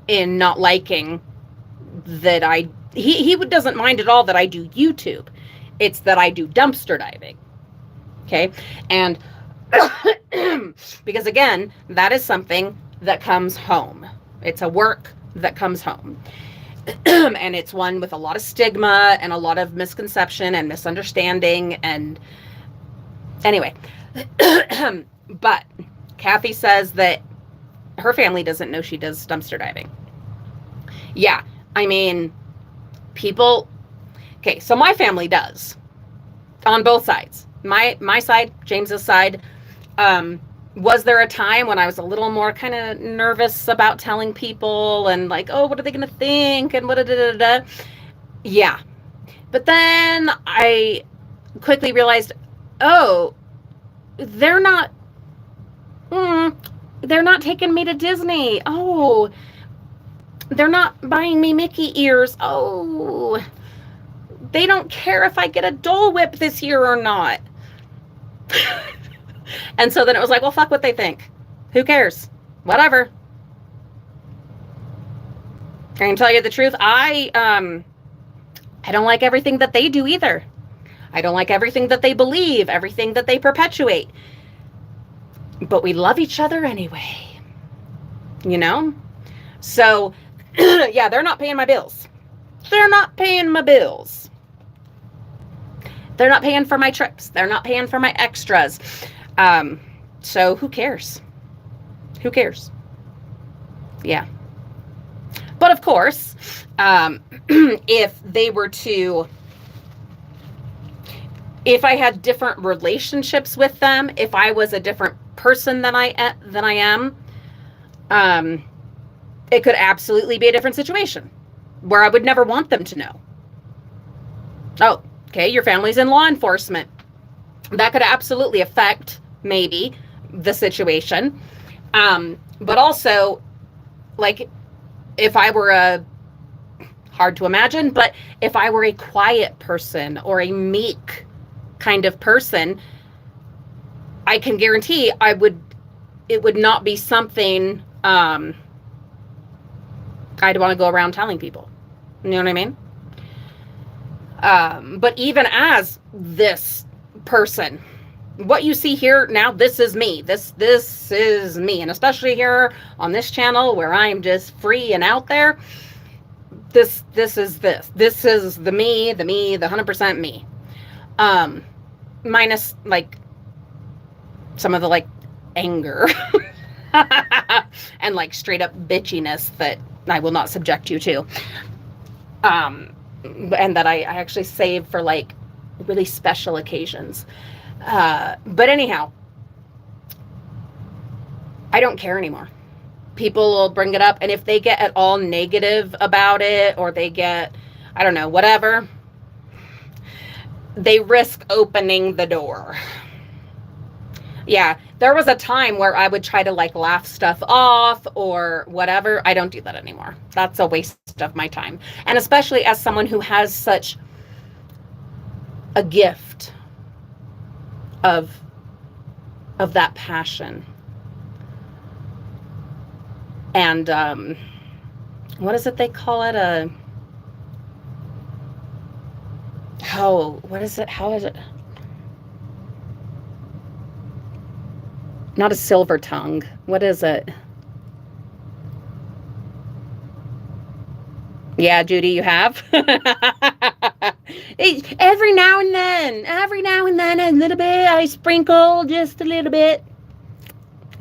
in not liking that he doesn't mind at all that I do YouTube. It's that I do dumpster diving. Okay? And because again, that is something that comes home. It's a work that comes home. And it's one with a lot of stigma and a lot of misconception and misunderstanding. And anyway, but Kathy says that her family doesn't know she does dumpster diving. Yeah, I mean, people, okay, so my family does on both sides. My side, James's side. Was there a time when I was a little more kind of nervous about telling people and like, oh, what are they going to think? And what, yeah. But then I quickly realized, oh, they're not taking me to Disney. Oh, they're not buying me Mickey ears. Oh, they don't care if I get a Dole Whip this year or not. And so then it was like, well, fuck what they think. Who cares? Whatever. I can tell you the truth. I don't like everything that they do either. I don't like everything that they believe, everything that they perpetuate. But we love each other anyway. You know? So, yeah, they're not paying my bills. They're not paying my bills. They're not paying for my trips. They're not paying for my extras. So who cares? Who cares? Yeah. But of course, if I had different relationships with them, if I was a different person than I am, it could absolutely be a different situation where I would never want them to know. Oh, okay, your family's in law enforcement. That could absolutely affect maybe the situation. But also, like, if I were hard to imagine, but if I were a quiet person or a meek kind of person, I can guarantee it would not be something I'd want to go around telling people. You know what I mean? But even as this person, what you see here now, this is me. This is me. And especially here on this channel where I'm just free and out there, this is this. This is the me, the 100% me. Minus like some of the like anger and like straight up bitchiness that I will not subject you to. And that I actually save for like really special occasions. But anyhow, I don't care anymore. People will bring it up, and if they get at all negative about it, or they get, I don't know, whatever, they risk opening the door. Yeah, there was a time where I would try to like laugh stuff off or whatever. I don't do that anymore. That's a waste of my time. And especially as someone who has such a gift of that passion. And what is it they call it? What is it? How is it? Not a silver tongue. What is it? Yeah, Judy, you have. Every now and then, a little bit, I sprinkle just a little bit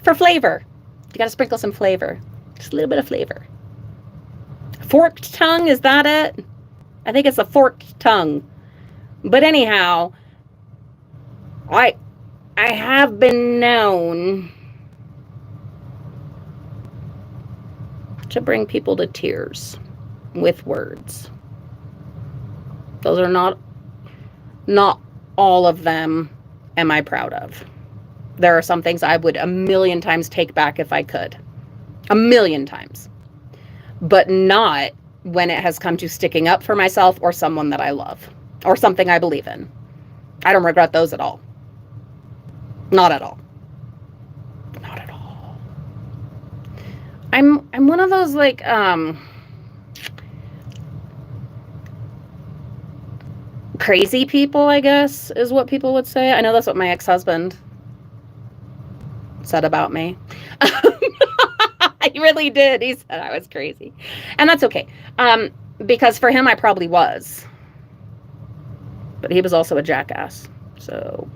for flavor. You got to sprinkle some flavor. Just a little bit of flavor. Forked tongue, is that it? I think it's a forked tongue. But anyhow, I have been known to bring people to tears with words. Those are not all of them am I proud of. There are some things I would 1,000,000 times take back if I could. 1,000,000 times. But not when it has come to sticking up for myself or someone that I love or something I believe in. I don't regret those at all. Not at all. Not at all. I'm one of those like crazy people, I guess, is what people would say. I know that's what my ex-husband said about me. He really did. He said I was crazy. And that's okay. Because for him, I probably was. But he was also a jackass. So,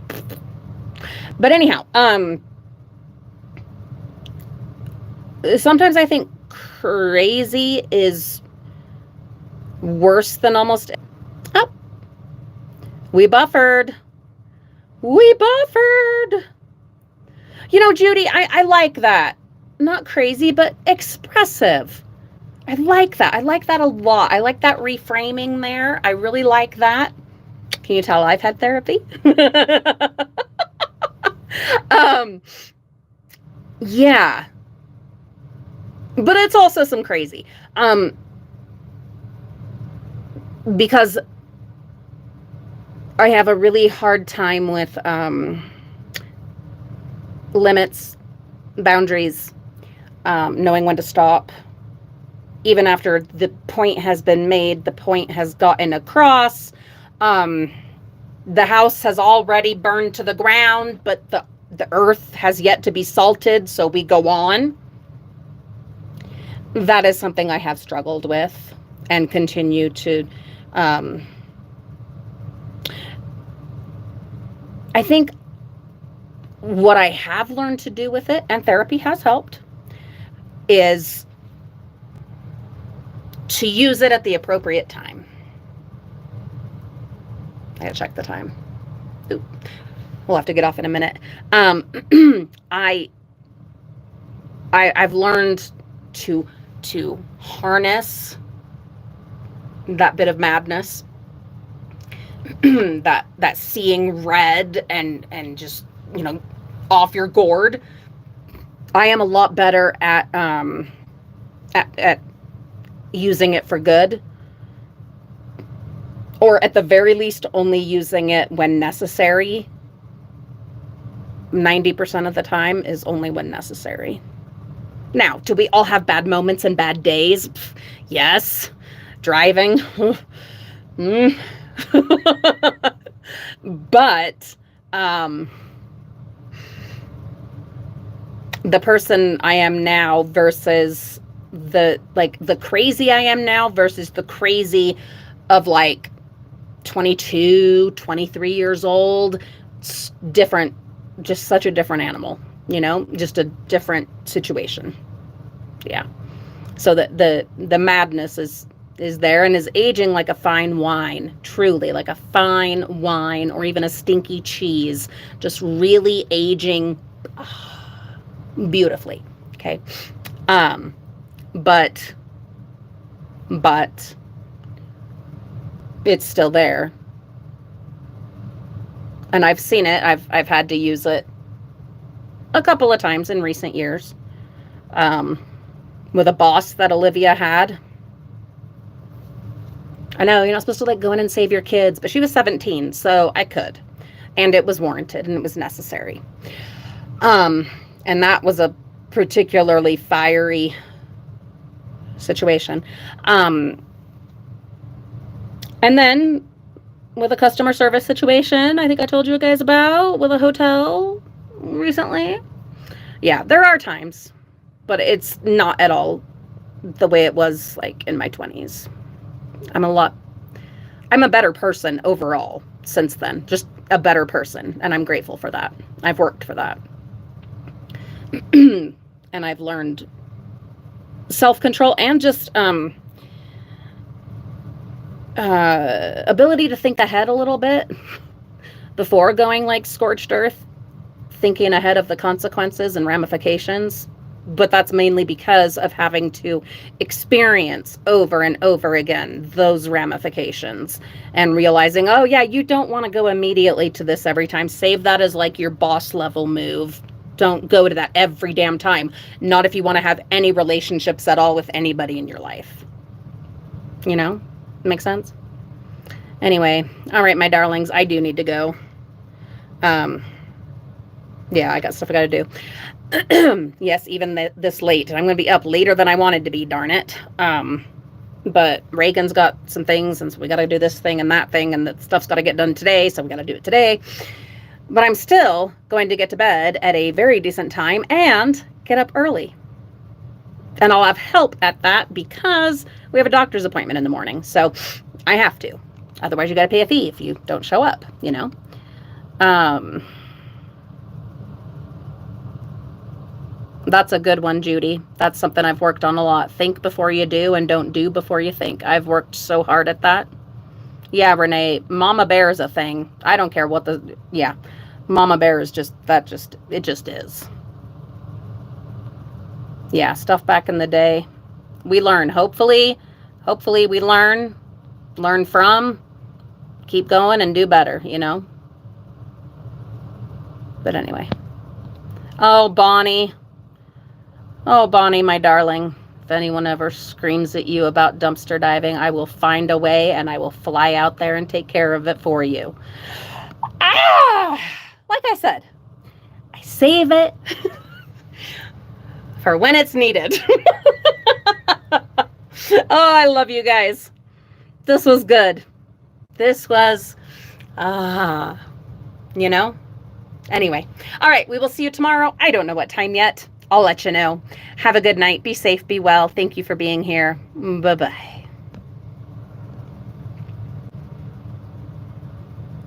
but anyhow, sometimes I think crazy is worse than almost. Oh, we buffered. We buffered. You know, Judy, I like that. Not crazy, but expressive. I like that. I like that a lot. I like that reframing there. I really like that. Can you tell I've had therapy? Yeah. But it's also some crazy. Because I have a really hard time with limits, boundaries, knowing when to stop. Even after the point has been made, the point has gotten across. The house has already burned to the ground, but the earth has yet to be salted, so we go on. That is something I have struggled with and continue to. I think what I have learned to do with it, and therapy has helped, is to use it at the appropriate time. I gotta check the time. Ooh, we'll have to get off in a minute. I've learned to harness that bit of madness, that seeing red and just, you know, off your gourd. I am a lot better at using it for good. Or at the very least, only using it when necessary. 90% of the time is only when necessary. Now, do we all have bad moments and bad days? Yes. Driving. But the person I am now versus the crazy I am now versus the crazy of like 22, 23 years old, it's different, just such a different animal, just a different situation. Yeah. So the madness is there and is aging like a fine wine, truly like a fine wine or even a stinky cheese, just really aging beautifully. Okay. But it's still there. And I've seen it. I've had to use it a couple of times in recent years. With a boss that Olivia had. I know you're not supposed to like go in and save your kids, but she was 17, so I could. And it was warranted and it was necessary. And that was a particularly fiery situation. And then with a customer service situation, I think I told you guys about with a hotel recently. Yeah, there are times, but it's not at all the way it was like in my 20s. I'm a better person overall since then, just a better person. And I'm grateful for that. I've worked for that. And I've learned self-control and just, ability to think ahead a little bit before going like scorched earth, thinking ahead of the consequences and ramifications. But that's mainly because of having to experience over and over again those ramifications and realizing, oh yeah, you don't want to go immediately to this every time. Save that as like your boss level move. Don't go to that every damn time. Not if you want to have any relationships at all with anybody in your life. Make sense? Anyway, all right, my darlings, I do need to go. Yeah, I got stuff I got to do. Yes, even this late. I'm going to be up later than I wanted to be, darn it. But Reagan's got some things, and so we got to do this thing and that thing, and the stuff's got to get done today, so we got to do it today. But I'm still going to get to bed at a very decent time and get up early. And I'll have help at that because we have a doctor's appointment in the morning. So I have to. Otherwise, you got to pay a fee if you don't show up, That's a good one, Judy. That's something I've worked on a lot. Think before you do and don't do before you think. I've worked so hard at that. Yeah, Renee, Mama Bear is a thing. I don't care what Mama Bear is it just is. Yeah, stuff back in the day. We learn. Hopefully we learn from, keep going and do better, But anyway. Oh, Bonnie, my darling. If anyone ever screams at you about dumpster diving, I will find a way and I will fly out there and take care of it for you. Like I said, I save it for when it's needed. Oh, I love you guys. This was good. This was, Anyway. All right, we will see you tomorrow. I don't know what time yet. I'll let you know. Have a good night. Be safe. Be well. Thank you for being here. Bye-bye.